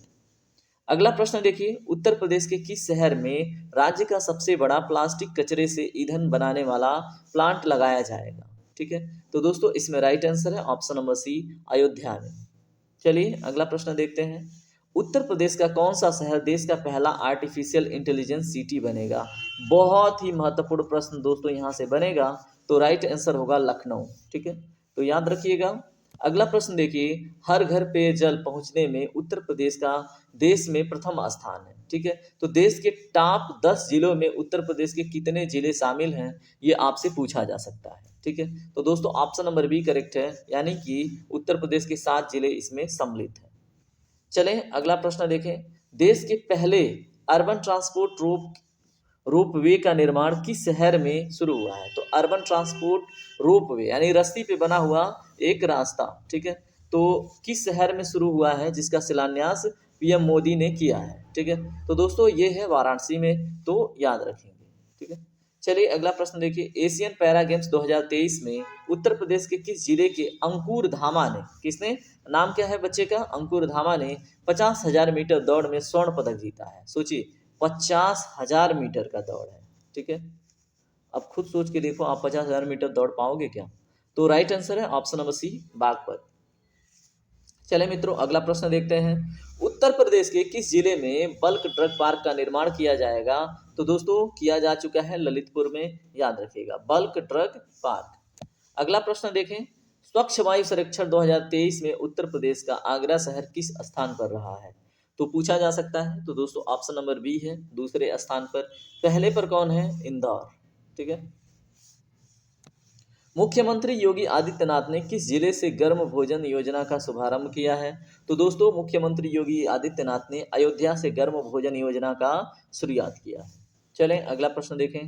अगला प्रश्न देखिए, उत्तर प्रदेश के किस शहर में राज्य का सबसे बड़ा प्लास्टिक कचरे से ईंधन बनाने वाला प्लांट लगाया जाएगा? ठीक है, तो दोस्तों इसमें राइट आंसर है ऑप्शन नंबर सी, अयोध्या में। चलिए अगला प्रश्न देखते हैं। उत्तर प्रदेश का कौन सा शहर देश का पहला आर्टिफिशियल इंटेलिजेंस सिटी बनेगा? बहुत ही महत्वपूर्ण प्रश्न दोस्तों यहाँ से बनेगा, तो राइट आंसर होगा लखनऊ। ठीक है, तो याद रखिएगा। अगला प्रश्न देखिए, हर घर पेयजल पहुंचने में उत्तर प्रदेश का देश में प्रथम स्थान है। ठीक है, तो देश के टॉप 10 जिलों में उत्तर प्रदेश के कितने जिले शामिल हैं, ये आपसे पूछा जा सकता है। ठीक है, तो दोस्तों ऑप्शन नंबर बी करेक्ट है, यानी कि उत्तर प्रदेश के 7 जिले इसमें सम्मिलित हैं। चलें अगला प्रश्न देखें। देश के पहले अर्बन ट्रांसपोर्ट रोपवे का निर्माण किस शहर में शुरू हुआ है? तो अर्बन ट्रांसपोर्ट रोपवे यानी रस्सी पे बना हुआ एक रास्ता, ठीक है, तो किस शहर में शुरू हुआ है जिसका शिलान्यास पीएम मोदी ने किया है? ठीक है, तो दोस्तों ये है वाराणसी में, तो याद रखेंगे। ठीक है, चलिए अगला प्रश्न देखिए। एशियन पैरा गेम्स 2023 में उत्तर प्रदेश के किस जिले के अंकुर धामा ने, किसने, नाम क्या है बच्चे का, अंकुर धामा ने 50,000 मीटर दौड़ में स्वर्ण पदक जीता है? सोचिए 50,000 मीटर का दौड़ है। ठीक है, अब खुद सोच के देखो आप 50,000 मीटर दौड़ पाओगे क्या? तो राइट आंसर है ऑप्शन नंबर सी, बागपत। चले मित्रों अगला प्रश्न देखते हैं। उत्तर प्रदेश के किस जिले में बल्क ड्रग पार्क का निर्माण किया जाएगा? तो दोस्तों किया जा चुका है ललितपुर में, याद रखिएगा, बल्क ड्रग पार्क। अगला प्रश्न देखें। स्वच्छ वायु सर्वेक्षण 2023 में उत्तर प्रदेश का आगरा शहर किस स्थान पर रहा है? तो पूछा जा सकता है, तो दोस्तों ऑप्शन नंबर बी है दूसरे स्थान पर। पहले पर कौन है? इंदौर। ठीक है, मुख्यमंत्री योगी आदित्यनाथ ने किस जिले से गर्म भोजन योजना का शुभारंभ किया है? तो दोस्तों मुख्यमंत्री योगी आदित्यनाथ ने अयोध्या से गर्म भोजन योजना का शुरुआत किया है। चलें अगला प्रश्न देखें।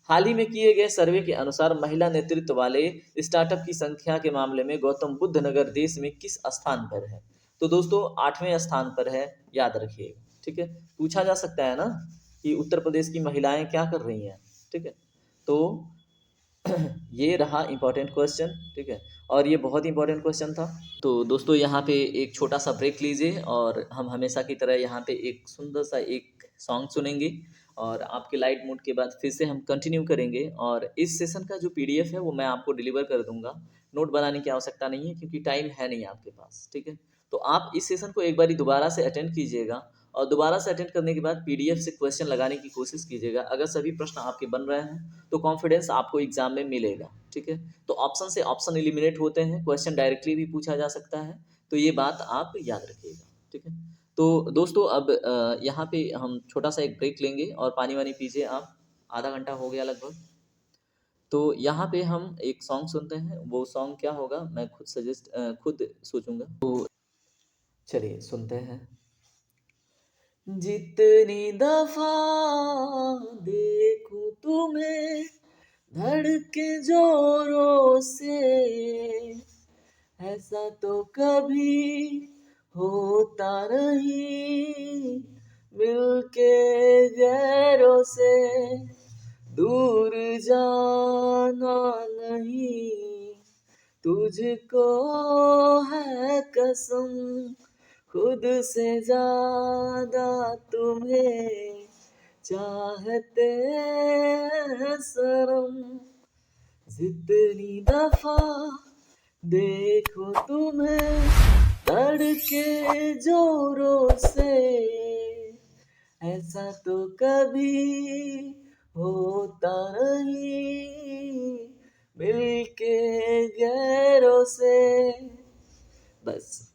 हाल ही में किए गए सर्वे के अनुसार महिला नेतृत्व वाले स्टार्टअप की संख्या के मामले में गौतम बुद्ध नगर देश में किस स्थान पर है? तो दोस्तों 8वें स्थान पर है, याद रखिएगा। ठीक है, पूछा जा सकता है ना कि उत्तर प्रदेश की महिलाएं क्या कर रही हैं। ठीक है, तो ये रहा इंपॉर्टेंट क्वेश्चन। ठीक है, और ये बहुत इंपॉर्टेंट क्वेश्चन था। तो दोस्तों यहाँ पे एक छोटा सा ब्रेक लीजिए और हम हमेशा की तरह यहाँ पे एक सुंदर सा एक सॉन्ग सुनेंगे और आपके लाइट मोड के बाद फिर से हम कंटिन्यू करेंगे। और इस सेशन का जो पीडीएफ है वो मैं आपको डिलीवर कर दूंगा, नोट बनाने की आवश्यकता नहीं है क्योंकि टाइम है नहीं आपके पास। ठीक है, तो आप इस सेशन को एक बार दोबारा से अटेंड कीजिएगा और दोबारा से अटेंड करने के बाद पीडीएफ से क्वेश्चन लगाने की कोशिश कीजिएगा। अगर सभी प्रश्न आपके बन रहे हैं तो कॉन्फिडेंस आपको एग्जाम में मिलेगा। ठीक है, तो ऑप्शन से ऑप्शन एलिमिनेट होते हैं, क्वेश्चन डायरेक्टली भी पूछा जा सकता है, तो ये बात आप याद रखिएगा। ठीक है, तो दोस्तों अब यहाँ पे हम छोटा सा एक ब्रेक लेंगे और पानी वानी पीजिए आप, आधा घंटा हो गया लगभग। तो यहाँ पे हम एक सॉन्ग सुनते हैं, वो सॉन्ग क्या होगा मैं खुद सोचूंगा, तो चलिए सुनते हैं। जितनी दफा देखूं तुम्हें धड़के जोरों से, ऐसा तो कभी होता नहीं मिलके गैरों से, दूर जाना नहीं तुझको है कसम, खुद से ज्यादा तुम्हें चाहते हैं सनम, जितनी दफा देखो तुम्हें धड़के जोरों से, ऐसा तो कभी होता नहीं मिलके गैरों से। बस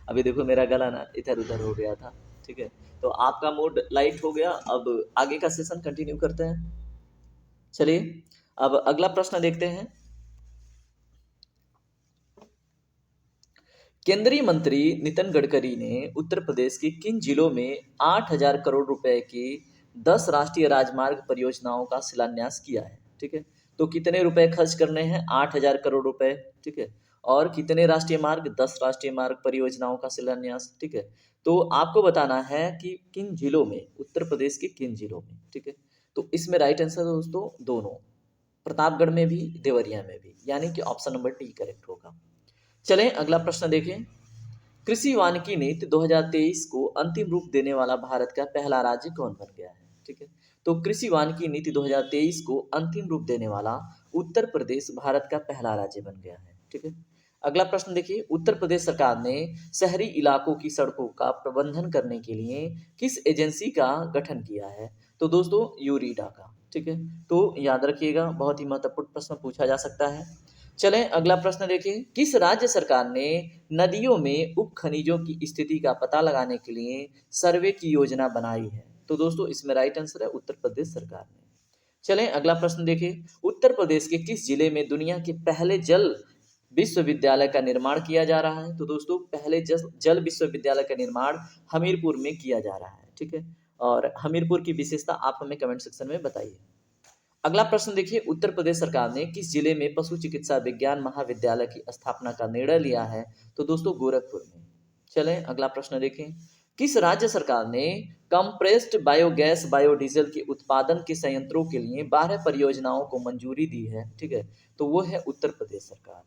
अभी देखो मेरा गला ना इधर उधर हो गया था। ठीक है, तो आपका मूड लाइट हो गया, अब आगे का सेशन कंटिन्यू करते हैं। चलिए अब अगला प्रश्न देखते हैं। केंद्रीय मंत्री नितिन गडकरी ने उत्तर प्रदेश के किन जिलों में 8,000 करोड़ रुपए के 10 राष्ट्रीय राजमार्ग परियोजनाओं का शिलान्यास किया है? ठीक है। तो कितने रुपए खर्च करने हैं? 8,000 करोड़ रुपए। ठीक है। और कितने राष्ट्रीय मार्ग? 10 राष्ट्रीय मार्ग परियोजनाओं का शिलान्यास। ठीक है। तो आपको बताना है कि किन जिलों में, उत्तर प्रदेश के किन जिलों में। ठीक है। तो इसमें राइट आंसर दोस्तों दोनों, प्रतापगढ़ में भी, देवरिया में भी, यानी कि ऑप्शन नंबर डी करेक्ट होगा। चलें अगला प्रश्न देखें। कृषि वानिकी नीति 2023 को अंतिम रूप देने वाला भारत का पहला राज्य कौन बन गया है? ठीक है। तो कृषि वानिकी नीति 2023 को अंतिम रूप देने वाला उत्तर प्रदेश भारत का पहला राज्य बन गया है। ठीक है। अगला प्रश्न देखिए, उत्तर प्रदेश सरकार ने शहरी इलाकों की सड़कों का प्रबंधन करने के लिए किस एजेंसी का गठन किया है? तो दोस्तों यूरीडा का। ठीक है। तो याद रखिएगा, बहुत ही महत्वपूर्ण प्रश्न पूछा जा सकता है। चलें अगला प्रश्न देखें। किस राज्य सरकार ने नदियों में उप खनिजों की स्थिति का पता लगाने के लिए सर्वे की योजना बनाई है? तो दोस्तों इसमें राइट आंसर है उत्तर प्रदेश सरकार ने। चलें अगला प्रश्न देखें। उत्तर प्रदेश के किस जिले में दुनिया के पहले जल विश्वविद्यालय का निर्माण किया जा रहा है? तो दोस्तों पहले जल विश्वविद्यालय का निर्माण हमीरपुर में किया जा रहा है। ठीक है। और हमीरपुर की विशेषता आप हमें कमेंट सेक्शन में बताइए। अगला प्रश्न देखिए, उत्तर प्रदेश सरकार ने किस जिले में पशु चिकित्सा विज्ञान महाविद्यालय की स्थापना का निर्णय लिया है? तो दोस्तों गोरखपुर में। चलें अगला प्रश्न देखें। किस राज्य सरकार ने कंप्रेस्ड बायोगैस बायोडीजल के उत्पादन के संयंत्रों के लिए 12 परियोजनाओं को मंजूरी दी है? ठीक है। तो वो है उत्तर प्रदेश सरकार।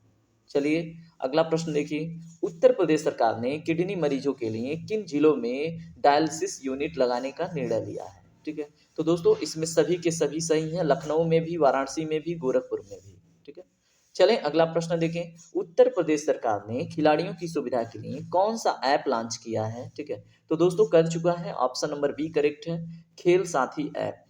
चलिए अगला प्रश्न देखिए, उत्तर प्रदेश सरकार ने किडनी मरीजों के लिए किन जिलों में डायलिसिस यूनिट लगाने का निर्णय लिया है? ठीक है। तो दोस्तों इसमें सभी के सभी सही हैं, लखनऊ में भी, वाराणसी में भी, गोरखपुर में भी। ठीक है। चलें अगला प्रश्न देखें। उत्तर प्रदेश सरकार ने खिलाड़ियों की सुविधा के लिए कौन सा ऐप लॉन्च किया है? ठीक है। तो दोस्तों कर चुका है, ऑप्शन नंबर बी करेक्ट है, खेल साथी ऐप।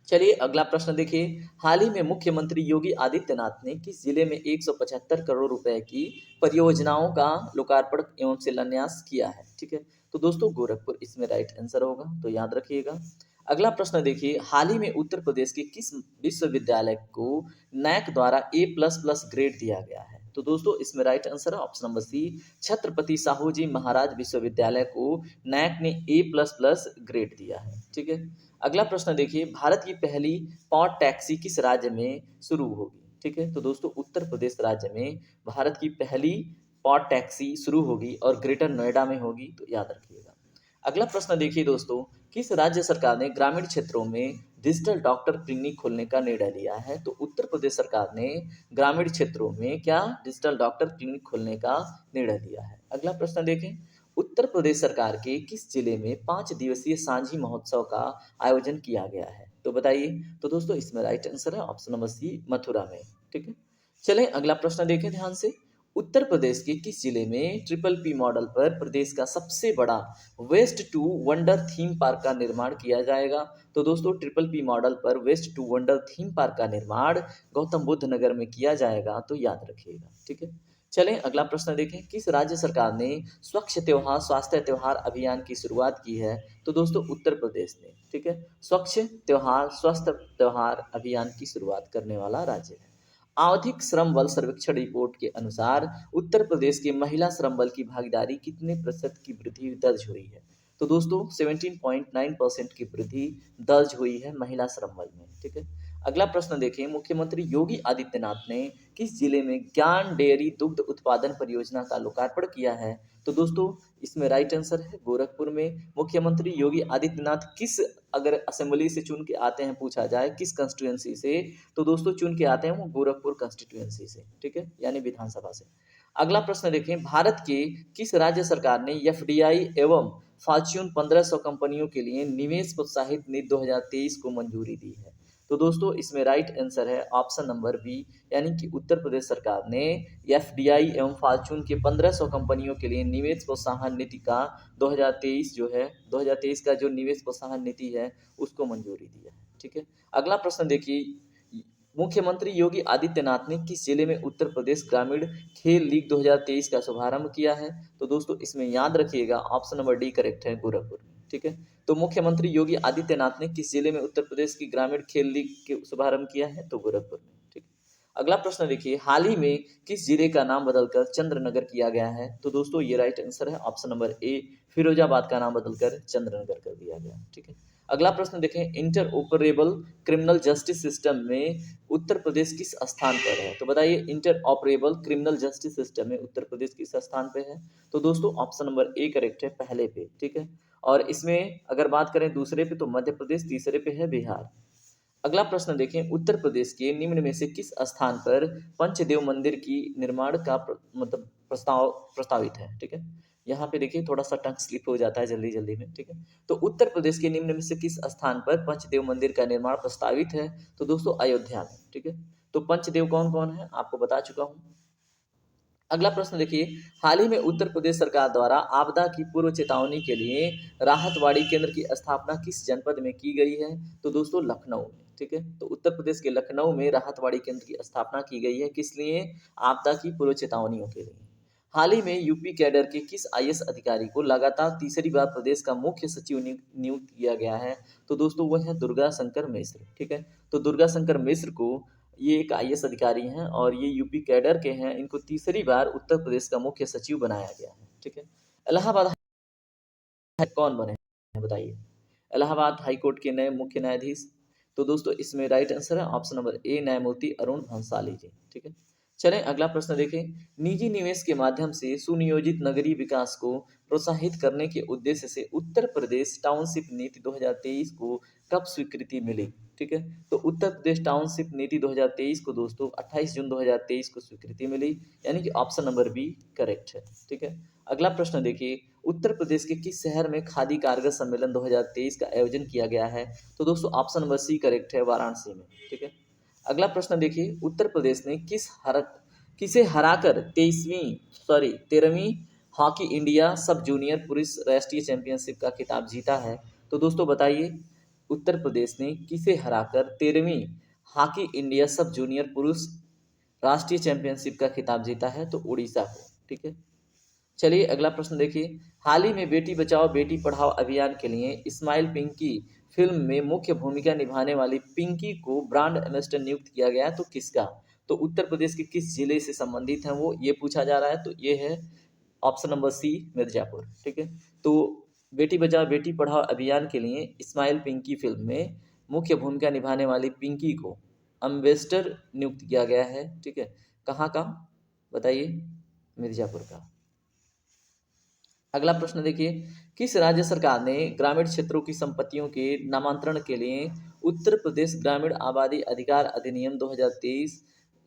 चलिए अगला प्रश्न देखिए, हाल ही में मुख्यमंत्री योगी आदित्यनाथ ने किस जिले में 175 करोड़ रुपए की परियोजनाओं का लोकार्पण एवं शिलान्यास किया है? ठीक है। तो दोस्तों गोरखपुर इसमें राइट आंसर होगा, तो याद रखिएगा। अगला प्रश्न देखिए, हाल ही में उत्तर प्रदेश के किस विश्वविद्यालय को नैक द्वारा A++ ग्रेड दिया गया है? तो दोस्तों इसमें राइट आंसर है option number C, Chhatrapati Shahu ji Maharaj विश्वविद्यालय को नैक ने A++ ग्रेड दिया है। ठीक है। अगला प्रश्न देखिए, भारत की पहली पॉड टैक्सी किस राज्य में शुरू होगी? ठीक है। तो दोस्तों उत्तर प्रदेश राज्य में भारत की पहली पॉड टैक्सी शुरू होगी और ग्रेटर नोएडा में होगी, तो याद रखिएगा। अगला प्रश्न देखिए दोस्तों, किस राज्य सरकार ने ग्रामीण क्षेत्रों में डिजिटल डॉक्टर क्लिनिक खोलने का निर्णय लिया है? तो उत्तर प्रदेश सरकार ने ग्रामीण क्षेत्रों में क्या डिजिटल डॉक्टर क्लिनिक खोलने का निर्णय लिया है। अगला प्रश्न देखें, उत्तर प्रदेश सरकार के किस जिले में 5 दिवसीय सांझी महोत्सव का आयोजन किया गया है? तो बताइए। तो दोस्तों इसमें राइट आंसर है ऑप्शन नंबर सी, मथुरा में। ठीक है। चलें अगला प्रश्न देखें ध्यान से। उत्तर प्रदेश के किस जिले में ट्रिपल पी मॉडल पर प्रदेश का सबसे बड़ा waste to wonder theme park का निर्माण किया जाएगा? तो दोस्तों ट्रिपल पी मॉडल पर waste to wonder theme park का निर्माण गौतम बुद्ध नगर में किया जाएगा, तो याद रखिएगा। ठीक है। चलें अगला प्रश्न देखें, किस राज्य सरकार ने स्वच्छ त्योहार स्वास्थ्य त्योहार अभियान की शुरुआत की है? तो दोस्तों उत्तर प्रदेश ने। ठीक है। स्वच्छ त्योहार स्वास्थ्य त्योहार अभियान की शुरुआत करने वाला राज्य है। आवधिक श्रम बल सर्वेक्षण रिपोर्ट के अनुसार उत्तर प्रदेश के महिला श्रम बल की भागीदारी कितने प्रतिशत की वृद्धि दर्ज हुई है? तो दोस्तों 17.9% की वृद्धि दर्ज हुई है महिला श्रम बल में। ठीक है। अगला प्रश्न देखें, मुख्यमंत्री योगी आदित्यनाथ ने किस जिले में ज्ञान डेयरी दुग्ध उत्पादन परियोजना का लोकार्पण किया है? तो दोस्तों इसमें राइट आंसर है गोरखपुर में। मुख्यमंत्री योगी आदित्यनाथ किस, अगर असेंबली से चुन के आते हैं, पूछा जाए किस कंस्टिट्यूएंसी से, तो दोस्तों चुन के आते हैं वो गोरखपुर कंस्टिट्यूएंसी से। ठीक है, यानी विधानसभा से। अगला प्रश्न देखें, भारत के किस राज्य सरकार ने एफडीआई एवं फॉर्च्यून 1500 कंपनियों के लिए निवेश प्रोत्साहित नीति 2023 को मंजूरी दी है? तो दोस्तों इसमें राइट आंसर है ऑप्शन नंबर बी, यानी कि उत्तर प्रदेश सरकार ने एफडीआई एवं फॉर्च्यून के 1500 कंपनियों के लिए निवेश प्रोत्साहन नीति का 2023 जो है 2023 का जो निवेश प्रोत्साहन नीति है उसको मंजूरी दी है। ठीक है। अगला प्रश्न देखिए, मुख्यमंत्री योगी आदित्यनाथ ने किस जिले में उत्तर प्रदेश ग्रामीण खेल लीग 2023 का शुभारंभ किया है? तो दोस्तों इसमें याद रखिएगा ऑप्शन नंबर डी करेक्ट है, गोरखपुर। ठीक है। तो मुख्यमंत्री योगी आदित्यनाथ ने किस जिले में उत्तर प्रदेश की ग्रामीण खेल लीग के शुभारंभ किया है? तो गोरखपुर में। ठीक है। अगला प्रश्न देखिए, हाल ही में किस जिले का नाम बदलकर चंद्रनगर किया गया है? तो दोस्तों ये राइट आंसर है ऑप्शन नंबर ए, फिरोजाबाद का नाम बदलकर चंद्रनगर कर दिया गया। ठीक है। अगला प्रश्न देखें, inter operable criminal justice system में उत्तर प्रदेश किस स्थान पर है? तो बताइए, inter operable criminal justice system में उत्तर प्रदेश किस स्थान पे है? तो दोस्तों ऑप्शन नंबर ए करेक्ट है, पहले पे। ठीक है। और इसमें अगर बात करें दूसरे पे तो मध्य प्रदेश, तीसरे पे है बिहार। अगला प्रश्न देखें, उत्तर प्रदेश के निम्न में से किस स्थान पर पंचदेव मंदिर की निर्माण का मतलब प्रस्तावित है? ठीक है। यहाँ पे देखिए थोड़ा सा टंग स्लिप हो जाता है जल्दी जल्दी में। ठीक है। तो उत्तर प्रदेश के निम्न में से किस स्थान पर पंचदेव मंदिर का निर्माण प्रस्तावित है? तो दोस्तों अयोध्या में। ठीक है। तो पंचदेव कौन कौन है आपको बता चुका हूँ। अगला प्रश्न देखिए, हाल ही में उत्तर प्रदेश सरकार द्वारा आपदा की पूर्व चेतावनी के लिए राहतवाड़ी केंद्र की स्थापना किस जनपद में की गई है? तो दोस्तों लखनऊ में। ठीक है। तो उत्तर प्रदेश के लखनऊ में राहतवाड़ी केंद्र की स्थापना की गई है, किस लिए? आपदा की पूर्व चेतावनियों के लिए। हाल ही में यूपी कैडर के किस आईएएस अधिकारी को लगातार तीसरी बार प्रदेश का मुख्य सचिव नियुक्त किया गया है? तो दोस्तों वह है दुर्गा शंकर मिश्र। ठीक है। तो दुर्गा शंकर मिश्र को, ये एक आईएएस अधिकारी हैं और ये यूपी कैडर के हैं, इनको तीसरी बार उत्तर प्रदेश का मुख्य सचिव बनाया गया है। ठीक है। इलाहाबाद कौन बने हैं बताइए? इलाहाबाद हाईकोर्ट के नए मुख्य न्यायाधीश। तो दोस्तों इसमें राइट आंसर है ऑप्शन नंबर ए, न्यायमूर्ति अरुण भंसाली जी। ठीक है। चलें अगला प्रश्न देखें, निजी निवेश के माध्यम से सुनियोजित नगरीय विकास को प्रोत्साहित करने के उद्देश्य से उत्तर प्रदेश टाउनशिप नीति 2023 को कब स्वीकृति मिली? ठीक है। तो उत्तर प्रदेश टाउनशिप नीति 2023 को दोस्तों 28 जून 2023 को स्वीकृति मिली, यानी कि ऑप्शन नंबर बी करेक्ट है। ठीक है। अगला प्रश्न देखिए, उत्तर प्रदेश के किस शहर में खादी कारगर सम्मेलन 2023 का आयोजन किया गया है? तो दोस्तों ऑप्शन नंबर सी करेक्ट है, वाराणसी में। ठीक है। अगला प्रश्न देखिए, उत्तर प्रदेश ने किसे हराकर 13वीं हॉकी इंडिया सब जूनियर पुरुष राष्ट्रीय चैंपियनशिप का खिताब जीता है? तो दोस्तों बताइए, उत्तर प्रदेश ने किसे हराकर 13वीं हॉकी इंडिया सब जूनियर पुरुष राष्ट्रीय चैंपियनशिप का खिताब जीता है? तो उड़ीसा को। ठीक है। चलिए अगला प्रश्न देखिए, हाल ही में बेटी बचाओ बेटी पढ़ाओ अभियान के लिए इस्माइल पिंकी फिल्म में मुख्य भूमिका निभाने वाली पिंकी को ब्रांड एम्बेसडर नियुक्त किया गया, तो किसका? तो उत्तर प्रदेश के किस जिले से संबंधित हैं वो, ये पूछा जा रहा है। तो ये है ऑप्शन नंबर सी, मिर्जापुर। ठीक है। तो बेटी बचाओ बेटी पढ़ाओ अभियान के लिए इस्माइल पिंकी फिल्म में मुख्य भूमिका निभाने वाली पिंकी को एम्बेसडर नियुक्त किया गया है। ठीक है। कहाँ का बताइए? मिर्जापुर का। अगला प्रश्न देखिए, किस राज्य सरकार ने ग्रामीण क्षेत्रों की संपत्तियों के नामांतरण के लिए उत्तर प्रदेश ग्रामीण आबादी अधिकार अधिनियम 2023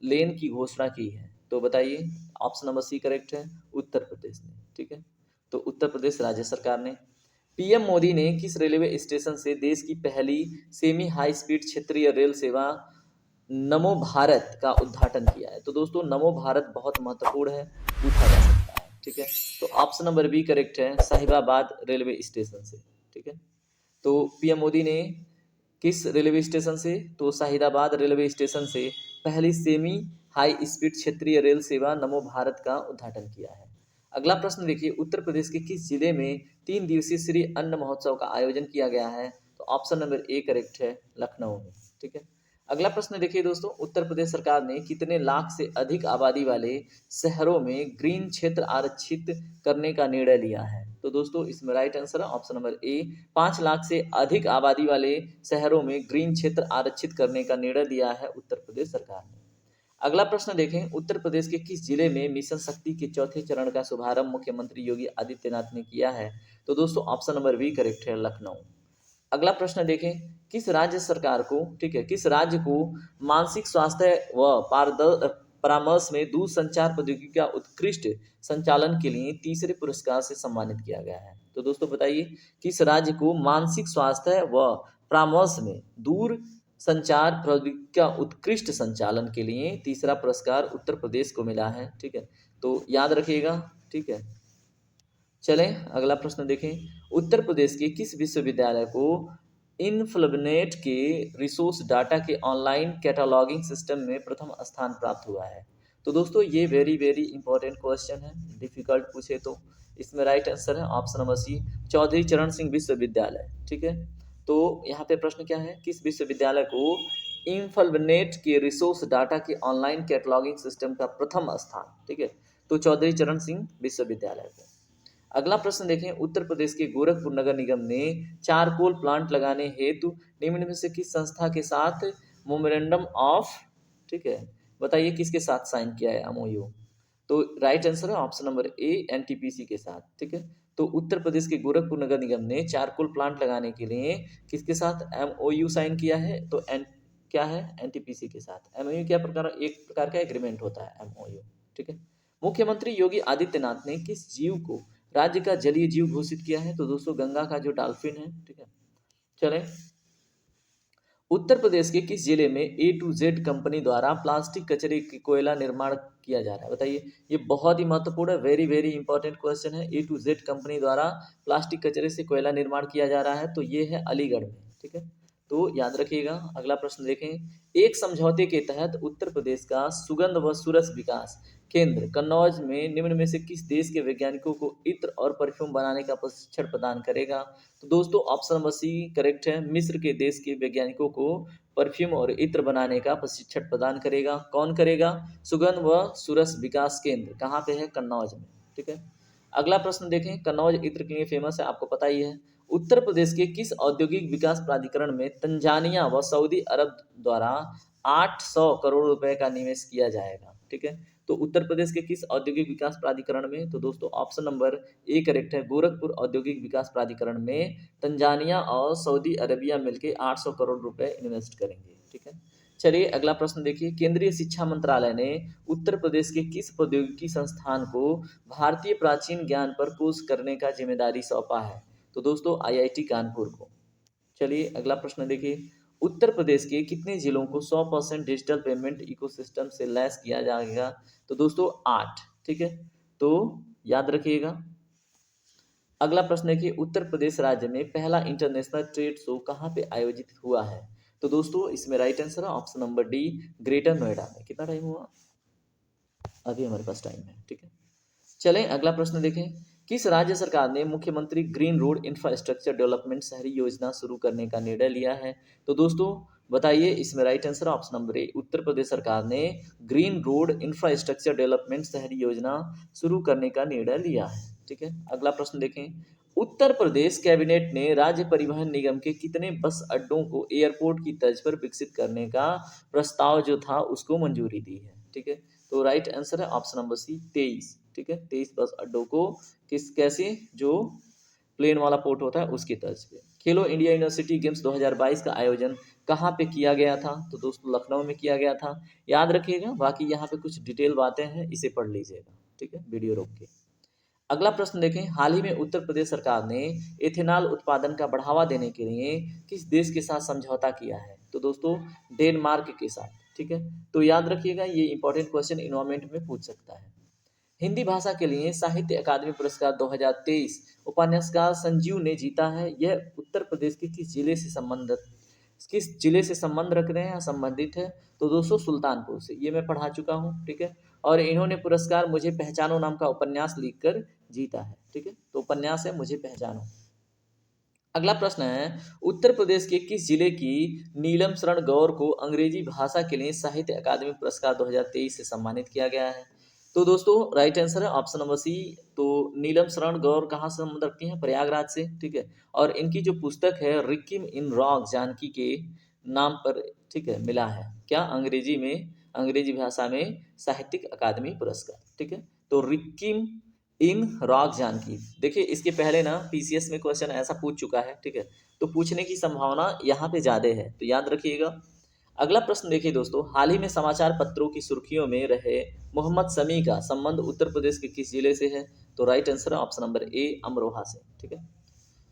लेन की घोषणा की है? तो बताइए, ऑप्शन नंबर सी करेक्ट है, उत्तर प्रदेश ने। ठीक है। तो उत्तर प्रदेश राज्य सरकार ने। पीएम मोदी ने किस रेलवे स्टेशन से देश की पहली सेमी हाई स्पीड क्षेत्रीय रेल सेवा नमो भारत का उद्घाटन किया है? तो दोस्तों नमो भारत बहुत महत्वपूर्ण है, पूछा जा सकता है। ठीक है। तो ऑप्शन नंबर बी करेक्ट है, साहिबाबाद रेलवे स्टेशन से। ठीक है। तो पीएम मोदी ने किस रेलवे स्टेशन से? तो साहिबाबाद रेलवे स्टेशन से पहली सेमी हाई स्पीड क्षेत्रीय रेल सेवा नमो भारत का उद्घाटन किया है। अगला प्रश्न देखिए, उत्तर प्रदेश के किस जिले में 3 दिवसीय श्री अन्न महोत्सव का आयोजन किया गया है? तो ऑप्शन नंबर ए करेक्ट है, लखनऊ में। ठीक है। अगला प्रश्न देखिए दोस्तों, उत्तर प्रदेश सरकार ने कितने लाख से अधिक आबादी वाले शहरों में ग्रीन क्षेत्र आरक्षित करने का निर्णय लिया है? तो दोस्तों इसमें राइट आंसर है ऑप्शन नंबर ए, 5 लाख से अधिक आबादी वाले शहरों में ग्रीन क्षेत्र आरक्षित करने का निर्णय लिया है उत्तर प्रदेश सरकार ने। अगला प्रश्न देखें, उत्तर प्रदेश के किस जिले में मिशन शक्ति के चौथे चरण का शुभारंभ मुख्यमंत्री योगी आदित्यनाथ ने किया है? तो दोस्तों ऑप्शन नंबर बी करेक्ट है, लखनऊ। अगला प्रश्न देखें, किस राज्य सरकार को, ठीक है, किस राज्य को मानसिक स्वास्थ्य व परामर्श में दूरसंचार प्रौद्योगिकी का उत्कृष्ट संचालन के लिए तीसरे पुरस्कार से सम्मानित किया गया है? तो दोस्तों बताइए, किस राज्य को मानसिक स्वास्थ्य व परामर्श में दूर संचार प्रौद्योगिकी का उत्कृष्ट संचालन के लिए तीसरा पुरस्कार उत्तर प्रदेश को मिला है? ठीक है। तो याद रखिएगा। ठीक है। चलें अगला प्रश्न देखें, उत्तर प्रदेश के किस विश्वविद्यालय को इनफ्लबनेट के रिसोर्स डाटा के ऑनलाइन कैटलॉगिंग सिस्टम में प्रथम स्थान प्राप्त हुआ है? तो दोस्तों ये वेरी वेरी इंपॉर्टेंट क्वेश्चन है, डिफिकल्ट पूछे तो। इसमें राइट आंसर है ऑप्शन नंबर सी, चौधरी चरण सिंह विश्वविद्यालय। ठीक है। तो यहाँ पे प्रश्न क्या है, किस विश्वविद्यालय को इंफलनेट के रिसोर्स डाटा के ऑनलाइन कैटलॉगिंग सिस्टम का प्रथम स्थान, ठीक है, तो चौधरी चरण सिंह विश्वविद्यालय को। अगला प्रश्न देखें, उत्तर प्रदेश के गोरखपुर नगर निगम ने चारकोल प्लांट लगाने हेतु निम्न में से किस संस्था के साथ मोमेरेंडम ऑफ, ठीक है, बताइए किसके साथ साइन किया है एमओयू। तो राइट आंसर है ऑप्शन नंबर ए, एनटीपीसी के साथ, ठीक है। तो उत्तर प्रदेश के गोरखपुर नगर निगम ने चारकोल प्लांट लगाने के लिए किसके साथ एमओयू साइन किया है, तो एन क्या है, एनटीपीसी के साथ। एमओयू क्या प्रकार, एक प्रकार का एग्रीमेंट होता है एमओयू, ठीक है। मुख्यमंत्री योगी आदित्यनाथ ने किस जीव को राज्य का जलीय जीव घोषित किया है, तो दोस्तों गंगा का जो डॉल्फिन है, ठीक है। चलें, उत्तर प्रदेश के किस जिले में ए टू जेड कंपनी द्वारा प्लास्टिक कचरे की कोयला निर्माण किया जा रहा है, बताइए। ये बहुत ही महत्वपूर्ण है, वेरी वेरी इंपॉर्टेंट क्वेश्चन है। ए टू जेड कंपनी द्वारा प्लास्टिक कचरे से कोयला निर्माण किया जा रहा है, तो ये है अलीगढ़ में, ठीक है, तो याद रखिएगा। अगला प्रश्न देखें, एक समझौते के तहत उत्तर प्रदेश का सुगंध व सुरस विकास केंद्र कन्नौज में निम्न में से किस देश के वैज्ञानिकों को इत्र और परफ्यूम बनाने का प्रशिक्षण प्रदान करेगा, तो दोस्तों ऑप्शन नंबर सी करेक्ट है। मिस्र के देश के वैज्ञानिकों को परफ्यूम और इत्र बनाने का प्रशिक्षण प्रदान करेगा। कौन करेगा, सुगंध व सुरस विकास केंद्र, कहाँ पे है, कन्नौज में, ठीक है। अगला प्रश्न देखें, कन्नौज इत्र के लिए फेमस है, आपको पता ही है। उत्तर प्रदेश के किस औद्योगिक विकास प्राधिकरण में तंजानिया व सऊदी अरब द्वारा 800 करोड़ रुपए का निवेश किया जाएगा, ठीक है। तो उत्तर प्रदेश के किस औद्योगिक विकास प्राधिकरण में, तो दोस्तों ऑप्शन नंबर ए करेक्ट है, गोरखपुर औद्योगिक विकास प्राधिकरण में तंजानिया और सऊदी अरबिया मिलकर 800 करोड़ रुपए इन्वेस्ट करेंगे, ठीक है। चलिए अगला प्रश्न देखिए, केंद्रीय शिक्षा मंत्रालय ने उत्तर प्रदेश के किस प्रौद्योगिकी संस्थान को भारतीय प्राचीन ज्ञान पर कोर्स करने का जिम्मेदारी सौंपा है, तो दोस्तों आईआईटी कानपुर को। चलिए अगला प्रश्न देखिए, उत्तर प्रदेश के कितने जिलों को 100% डिजिटल पेमेंट इकोसिस्टम से लैस किया जाएगा, तो दोस्तों 8, ठीक है, तो याद रखिएगा। अगला प्रश्न है कि उत्तर प्रदेश राज्य में पहला इंटरनेशनल ट्रेड शो कहाँ पे आयोजित हुआ है, तो दोस्तों इसमें राइट आंसर है option number D, greater Noida में। कितना टाइम हुआ, अभी हमारे पास टाइम है, ठीक है। चलें अगला प्रश्न देखें, किस राज्य सरकार ने मुख्यमंत्री ग्रीन रोड इंफ्रास्ट्रक्चर डेवलपमेंट शहरी योजना शुरू करने का निर्णय लिया है, तो दोस्तों बताइए, इसमें right answer option number A, Uttar Pradesh सरकार ने ग्रीन रोड इंफ्रास्ट्रक्चर डेवलपमेंट शहरी योजना शुरू करने का निर्णय लिया है, ठीक है। अगला प्रश्न देखें, उत्तर प्रदेश कैबिनेट ने राज्य परिवहन निगम के कितने बस अड्डों को एयरपोर्ट की तर्ज पर विकसित करने का प्रस्ताव जो था उसको मंजूरी दी है, ठीक है। तो राइट आंसर है ऑप्शन नंबर सी, 23, ठीक है। 23 बस अड्डों को किस कैसे, जो प्लेन वाला पोर्ट होता है उसकी तर्ज पे। खेलो इंडिया यूनिवर्सिटी गेम्स 2022 का आयोजन कहाँ पे किया गया था, तो दोस्तों लखनऊ में किया गया था, याद रखिएगा। बाकी यहाँ पे कुछ डिटेल बातें हैं, इसे पढ़ लीजिएगा, ठीक है, वीडियो रोक के। अगला प्रश्न देखें, हाल ही में उत्तर प्रदेश सरकार ने एथेनॉल उत्पादन का बढ़ावा देने के लिए किस देश के साथ समझौता किया है, तो दोस्तों डेनमार्क के साथ, ठीक है। तो याद रखिएगा, ये इंपॉर्टेंट क्वेश्चन इन्वायरमेंट में पूछ सकता है। हिंदी भाषा के लिए साहित्य अकादमी पुरस्कार 2023 उपन्यासकार संजीव ने जीता है। यह उत्तर प्रदेश के किस जिले से संबंध रख रहे हैं या संबंधित है, तो दोस्तों सुल्तानपुर से, ये मैं पढ़ा चुका हूँ, ठीक है। और इन्होंने पुरस्कार मुझे पहचानो नाम का उपन्यास लिखकर जीता है, ठीक है। तो उपन्यास है मुझे पहचानो। अगला प्रश्न है, उत्तर प्रदेश के किस जिले की नीलम शरण गौर को अंग्रेजी भाषा के लिए साहित्य अकादमी पुरस्कार 2023 से सम्मानित किया गया है, तो दोस्तों राइट आंसर है ऑप्शन नंबर सी। तो नीलम शरण गौर कहाँ से संबंध रखती हैं, प्रयागराज से, ठीक है। और इनकी जो पुस्तक है रिक्किम इन रॉक जानकी के नाम पर, ठीक है, मिला है क्या, अंग्रेजी में, अंग्रेजी भाषा में साहित्यिक अकादमी पुरस्कार, ठीक है। तो रिक्किम इन रॉक जानकी, देखिए इसके पहले ना पीसीएस में क्वेश्चन ऐसा पूछ चुका है, ठीक है, तो पूछने की संभावना यहाँ पे ज़्यादा है, तो याद रखिएगा। अगला प्रश्न देखिए दोस्तों, हाल ही में समाचार पत्रों की सुर्खियों में रहे मोहम्मद शमी का संबंध उत्तर प्रदेश के किस जिले से है, तो राइट आंसर है ऑप्शन नंबर ए, अमरोहा से, ठीक है।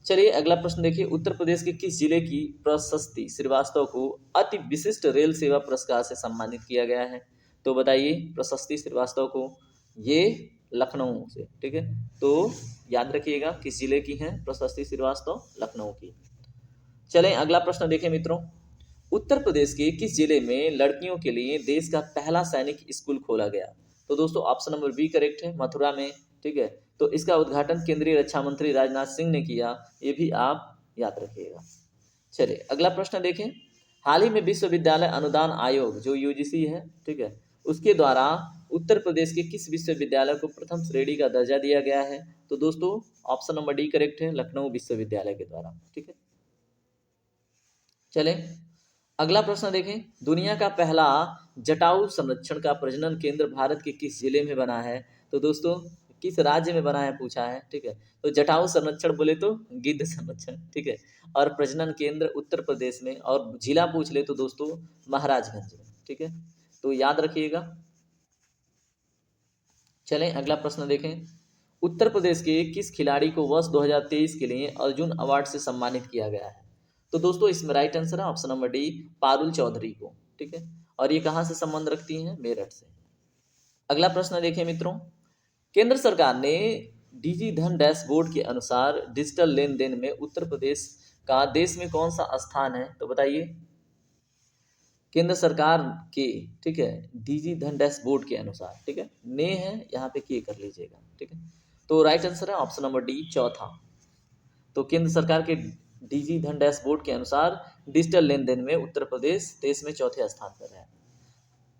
चलिए अगला प्रश्न देखिए, उत्तर प्रदेश के किस जिले की प्रशस्ति श्रीवास्तव को अति विशिष्ट रेल सेवा पुरस्कार से सम्मानित किया गया है, तो बताइए प्रशस्ति श्रीवास्तव को, ये लखनऊ से, ठीक है। तो याद रखिएगा किस जिले की है प्रशस्ति श्रीवास्तव, लखनऊ की। चलें अगला प्रश्न देखें मित्रों, उत्तर प्रदेश के किस जिले में लड़कियों के लिए देश का पहला सैनिक स्कूल खोला गया, तो दोस्तों ऑप्शन नंबर बी करेक्ट है, मथुरा में, ठीक है। तो इसका उद्घाटन केंद्रीय रक्षा मंत्री राजनाथ सिंह ने किया, ये भी आप याद रखिएगा। चलिए अगला प्रश्न देखें, हाल ही में विश्वविद्यालय अनुदान आयोग जो यूजीसी है, ठीक है, उसके द्वारा उत्तर प्रदेश के किस विश्वविद्यालय को प्रथम श्रेणी का दर्जा दिया गया है? तो दोस्तों ऑप्शन नंबर डी करेक्ट है, लखनऊ विश्वविद्यालय के द्वारा। ठीक है, चलें अगला प्रश्न देखें। दुनिया का पहला जटायु संरक्षण का प्रजनन केंद्र भारत के किस जिले में बना है? तो दोस्तों किस राज्य में बना है पूछा है। ठीक है, तो जटायु संरक्षण बोले तो गिद्ध संरक्षण। ठीक है, और प्रजनन केंद्र उत्तर प्रदेश में, और जिला पूछ ले तो दोस्तों महाराजगंज में। ठीक है, तो याद रखिएगा। चलें अगला प्रश्न देखें। उत्तर प्रदेश के किस खिलाड़ी को वर्ष 2023 के लिए अर्जुन अवार्ड से सम्मानित किया गया है? तो दोस्तों इसमें राइट आंसर है option number D, Parul Chaudhary को। ठीक है, और ये कहाँ से संबंध रखती हैं? मेरठ से। अगला प्रश्न देखें मित्रों। केंद्र सरकार ने डिजी धन डैशबोर्ड के अनुसार डिजिटल लेन देन में उत्तर प्रदेश का देश में कौन सा स्थान है? तो बताइए। केंद्र सरकार के, ठीक है, डीजी धन डैशबोर्ड के अनुसार, ठीक है, ने है यहाँ पे के कर लीजिएगा। ठीक है, तो राइट आंसर है ऑप्शन नंबर डी, चौथा। तो केंद्र सरकार के डीजी धन डैशबोर्ड के अनुसार डिजिटल लेन देन में उत्तर प्रदेश देश में चौथे स्थान पर है।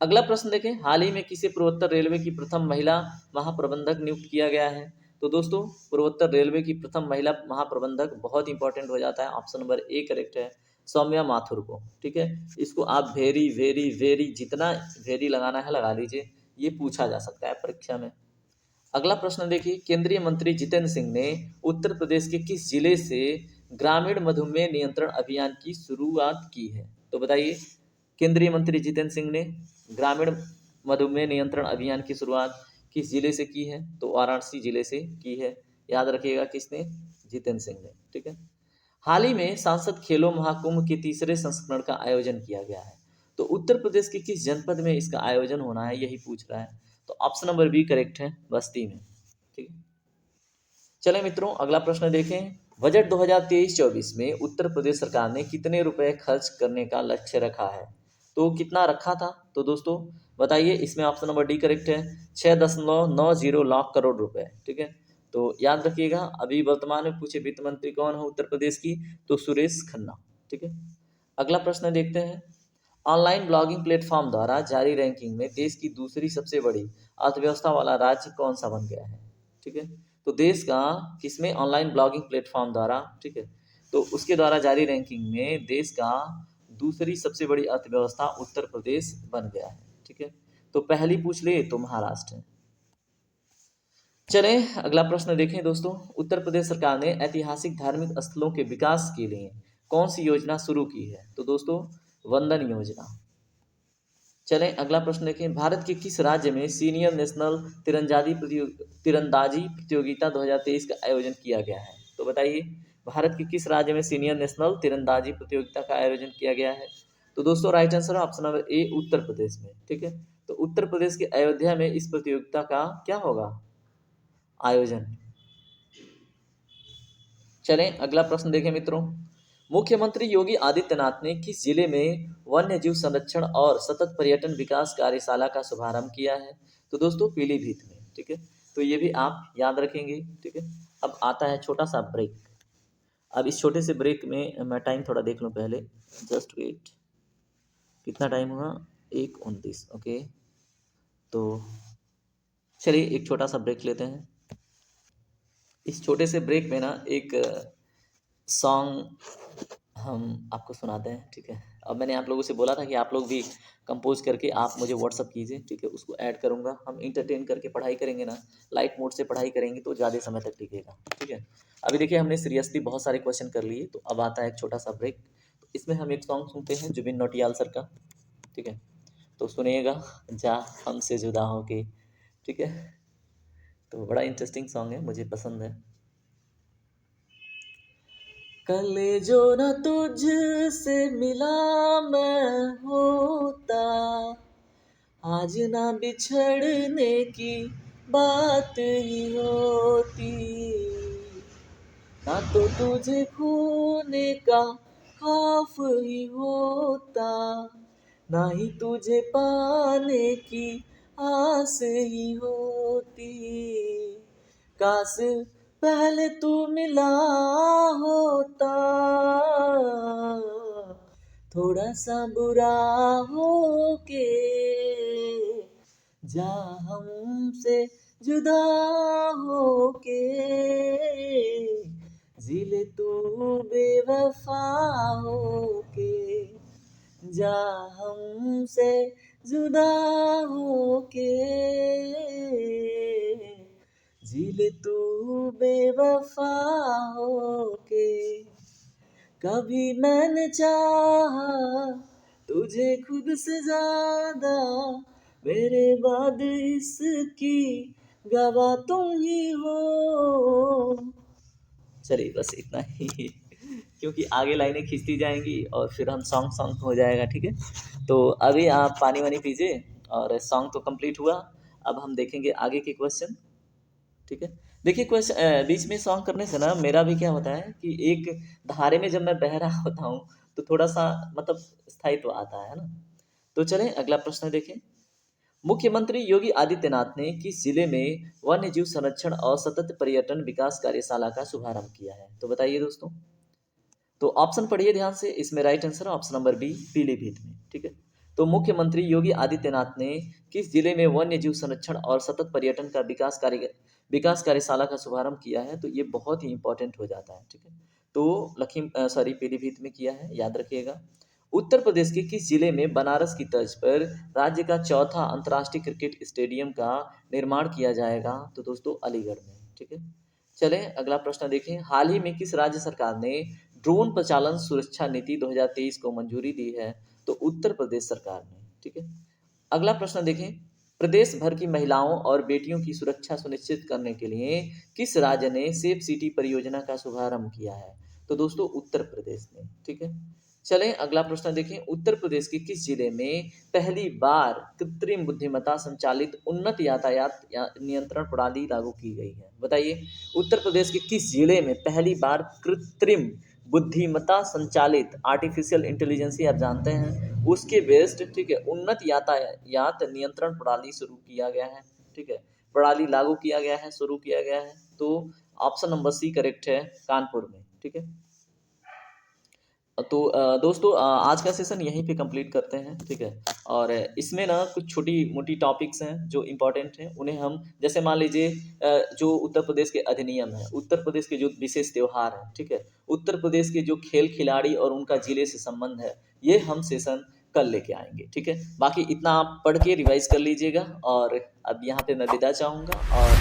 अगला प्रश्न देखें। हाल ही में किसे पूर्वोत्तर रेलवे की प्रथम महिला महाप्रबंधक नियुक्त किया गया है? तो दोस्तों पूर्वोत्तर रेलवे की प्रथम महिला महाप्रबंधक बहुत इंपॉर्टेंट हो जाता है, ऑप्शन नंबर ए करेक्ट है, सौम्या माथुर को। ठीक है, इसको आप वेरी वेरी वेरी जितना वेरी लगाना है लगा लीजिए, ये पूछा जा सकता है परीक्षा में। अगला प्रश्न देखिए। केंद्रीय मंत्री जितेंद्र सिंह ने उत्तर प्रदेश के किस जिले से ग्रामीण मधुमेह नियंत्रण अभियान की शुरुआत की है? तो बताइए। केंद्रीय मंत्री जितेंद्र सिंह ने ग्रामीण मधुमेह नियंत्रण अभियान की शुरुआत किस जिले से की है? तो वाराणसी जिले से की है। याद रखिएगा किसने? जितेंद्र सिंह ने। ठीक है, हाल ही में सांसद खेलो महाकुंभ के तीसरे संस्करण का आयोजन किया गया है, तो उत्तर प्रदेश के किस जनपद में इसका आयोजन होना है, यही पूछ रहा है। तो ऑप्शन नंबर बी करेक्ट है, बस्ती में। ठीक है, चलें मित्रों अगला प्रश्न देखें। बजट 2023-24 में उत्तर प्रदेश सरकार ने कितने रुपए खर्च करने का लक्ष्य रखा है? तो कितना रखा था? तो दोस्तों बताइए। इसमें ऑप्शन नंबर डी करेक्ट है, 6.90 लाख करोड़ रुपए। ठीक है, तो याद रखिएगा। अभी वर्तमान में पूछे वित्त मंत्री कौन है उत्तर प्रदेश की? तो सुरेश खन्ना। ठीक है, अगला प्रश्न देखते हैं। ऑनलाइन ब्लॉगिंग प्लेटफॉर्म द्वारा जारी रैंकिंग में देश की दूसरी सबसे बड़ी अर्थव्यवस्था वाला राज्य कौन सा बन गया है? ठीक है, तो देश का किसमें ऑनलाइन ब्लॉगिंग प्लेटफॉर्म द्वारा, ठीक है, तो उसके द्वारा जारी रैंकिंग में देश का दूसरी सबसे बड़ी अर्थव्यवस्था उत्तर प्रदेश बन गया है। ठीक है, तो पहली पूछ ले तो महाराष्ट्र है। चलें अगला प्रश्न देखें दोस्तों। उत्तर प्रदेश सरकार ने ऐतिहासिक धार्मिक स्थलों के विकास के लिए कौन सी योजना शुरू की है? तो दोस्तों वंदन योजना। चलें अगला प्रश्न देखें। भारत के किस राज्य में सीनियर नेशनल तीरंदाजी प्रतियोगिता 2023 का आयोजन किया गया है? तो बताइए। भारत के किस राज्य में सीनियर नेशनल तीरंदाजी प्रतियोगिता का आयोजन किया गया है? तो दोस्तों राइट आंसर है ऑप्शन नंबर ए, उत्तर प्रदेश में। ठीक है, तो उत्तर प्रदेश के अयोध्या में इस प्रतियोगिता का क्या होगा? आयोजन। चलें अगला प्रश्न देखें मित्रों। मुख्यमंत्री योगी आदित्यनाथ ने किस जिले में वन्य जीव संरक्षण और सतत पर्यटन विकास कार्यशाला का शुभारंभ किया है? तो दोस्तों पीलीभीत में। ठीक है, तो ये भी आप याद रखेंगे। ठीक है, अब आता है छोटा सा ब्रेक। अब इस छोटे से ब्रेक में मैं टाइम थोड़ा देख लूँ पहले, जस्ट वेट। कितना टाइम हुआ? 1:29। ओके, तो चलिए एक छोटा सा ब्रेक लेते हैं। इस छोटे से ब्रेक में ना एक सॉन्ग हम आपको सुनाते हैं। ठीक है, अब मैंने आप लोगों से बोला था कि आप लोग भी कंपोज करके आप मुझे व्हाट्सअप कीजिए। ठीक है, उसको ऐड करूँगा। हम इंटरटेन करके पढ़ाई करेंगे ना, लाइट मोड से पढ़ाई करेंगे तो ज़्यादा समय तक टिकेगा। ठीक है, अभी देखिए हमने सीरियसली बहुत सारे क्वेश्चन कर लिए, तो अब आता है एक छोटा सा ब्रेक। तो इसमें हम एक सॉन्ग सुनते हैं जुबिन नौटियाल सर का। ठीक है, तो सुनिएगा, जा हमसे जुदा हो के। ठीक है, तो बड़ा इंटरेस्टिंग सॉन्ग है, मुझे पसंद है। कल जो न तुझसे मिला मैं होता, आज ना बिछड़ने की बात ही होती, ना तो तुझे खोने का खौफ ही होता, ना ही तुझे पाने की आस ही होती, काश पहले तू मिला होता, थोड़ा सा बुरा हो के जा हमसे जुदा हो के, जी ले तू बेवफा हो के, जा हमसे जुदा हो के, जी ले तू बेवफा हो के। कभी मैंने चाहा तुझे खुद से ज्यादा, मेरे बाद इसकी गवाह तुम ही हो। चलिए बस इतना ही क्योंकि आगे लाइनें खींचती जाएंगी और फिर हम सॉन्ग सॉन्ग हो जाएगा, ठीक है। तो अभी आप पानी वानी पीजिए और सॉन्ग तो कंप्लीट हुआ। अब हम देखेंगे आगे के क्वेश्चन, ठीक है। देखिए क्वेश्चन बीच में सॉन्ग करने से ना मेरा भी क्या होता है कि एक धारे में जब मैं बह रहा होता हूँ तो थोड़ा सा मतलब स्थायित्व आता है ना। तो चलें अगला प्रश्न देखें। मुख्यमंत्री योगी आदित्यनाथ ने किस जिले में वन्य जीव संरक्षण और सतत पर्यटन विकास कार्यशाला का शुभारंभ किया है? तो बताइए दोस्तों। तो ऑप्शन पढ़िए ध्यान से, इसमें राइट आंसर है ऑप्शन नंबर बी, पीलीभीत में, ठीक है। तो मुख्यमंत्री योगी आदित्यनाथ ने किस जिले में वन्य जीव संरक्षण और सतत पर्यटन का विकास कार्यशाला का शुभारंभ किया है? तो ये बहुत ही इंपॉर्टेंट हो जाता है, ठीक है। तो पीलीभीत में किया है, याद रखिएगा। उत्तर प्रदेश के किस जिले में बनारस की तर्ज पर राज्य का चौथा अंतर्राष्ट्रीय क्रिकेट स्टेडियम का निर्माण किया जाएगा? तो दोस्तों अलीगढ़ में, ठीक है। चलें अगला प्रश्न देखें। हाल ही में किस राज्य सरकार ने ड्रोन प्रचालन सुरक्षा नीति 2023 को मंजूरी दी है? तो उत्तर प्रदेश सरकार ने, ठीक है। अगला प्रश्न देखें। प्रदेश भर की महिलाओं और बेटियों की सुरक्षा सुनिश्चित करने के लिए किस राज्य ने सेफ सिटी परियोजना का शुभारंभ किया है? तो दोस्तों उत्तर प्रदेश ने, ठीक है। चलें अगला प्रश्न देखें। उत्तर प्रदेश के किस जिले में पहली बार कृत्रिम बुद्धिमत्ता संचालित उन्नत यातायात नियंत्रण प्रणाली लागू की गई है? बताइए। उत्तर प्रदेश के किस जिले में पहली बार कृत्रिम बुद्धिमत्ता संचालित, आर्टिफिशियल इंटेलिजेंस आप जानते हैं, उसके बेस्ड, ठीक है, उन्नत यातायात नियंत्रण प्रणाली शुरू किया गया है, ठीक है, प्रणाली लागू किया गया है, शुरू किया गया है? तो ऑप्शन नंबर सी करेक्ट है, कानपुर में, ठीक है। तो दोस्तों आज का सेशन यहीं पे कंप्लीट करते हैं, ठीक है। और इसमें ना कुछ छोटी मोटी टॉपिक्स हैं जो इम्पोर्टेंट हैं, उन्हें हम जैसे मान लीजिए जो उत्तर प्रदेश के अधिनियम है, उत्तर प्रदेश के जो विशेष त्यौहार हैं, ठीक है, उत्तर प्रदेश के जो खेल खिलाड़ी और उनका जिले से संबंध है, ये हम सेशन कल लेके आएंगे, ठीक है। बाकी इतना आप पढ़ के रिवाइज कर लीजिएगा। और अब यहाँ पे मैं विदा चाहूँगा। और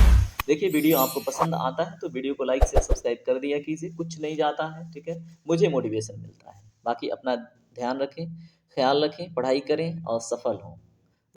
देखिए वीडियो आपको पसंद आता है तो वीडियो को लाइक से सब्सक्राइब कर दिया कीजिए, कुछ नहीं जाता है, ठीक है, मुझे मोटिवेशन मिलता है। बाकी अपना ध्यान रखें, ख्याल रखें, पढ़ाई करें और सफल हों।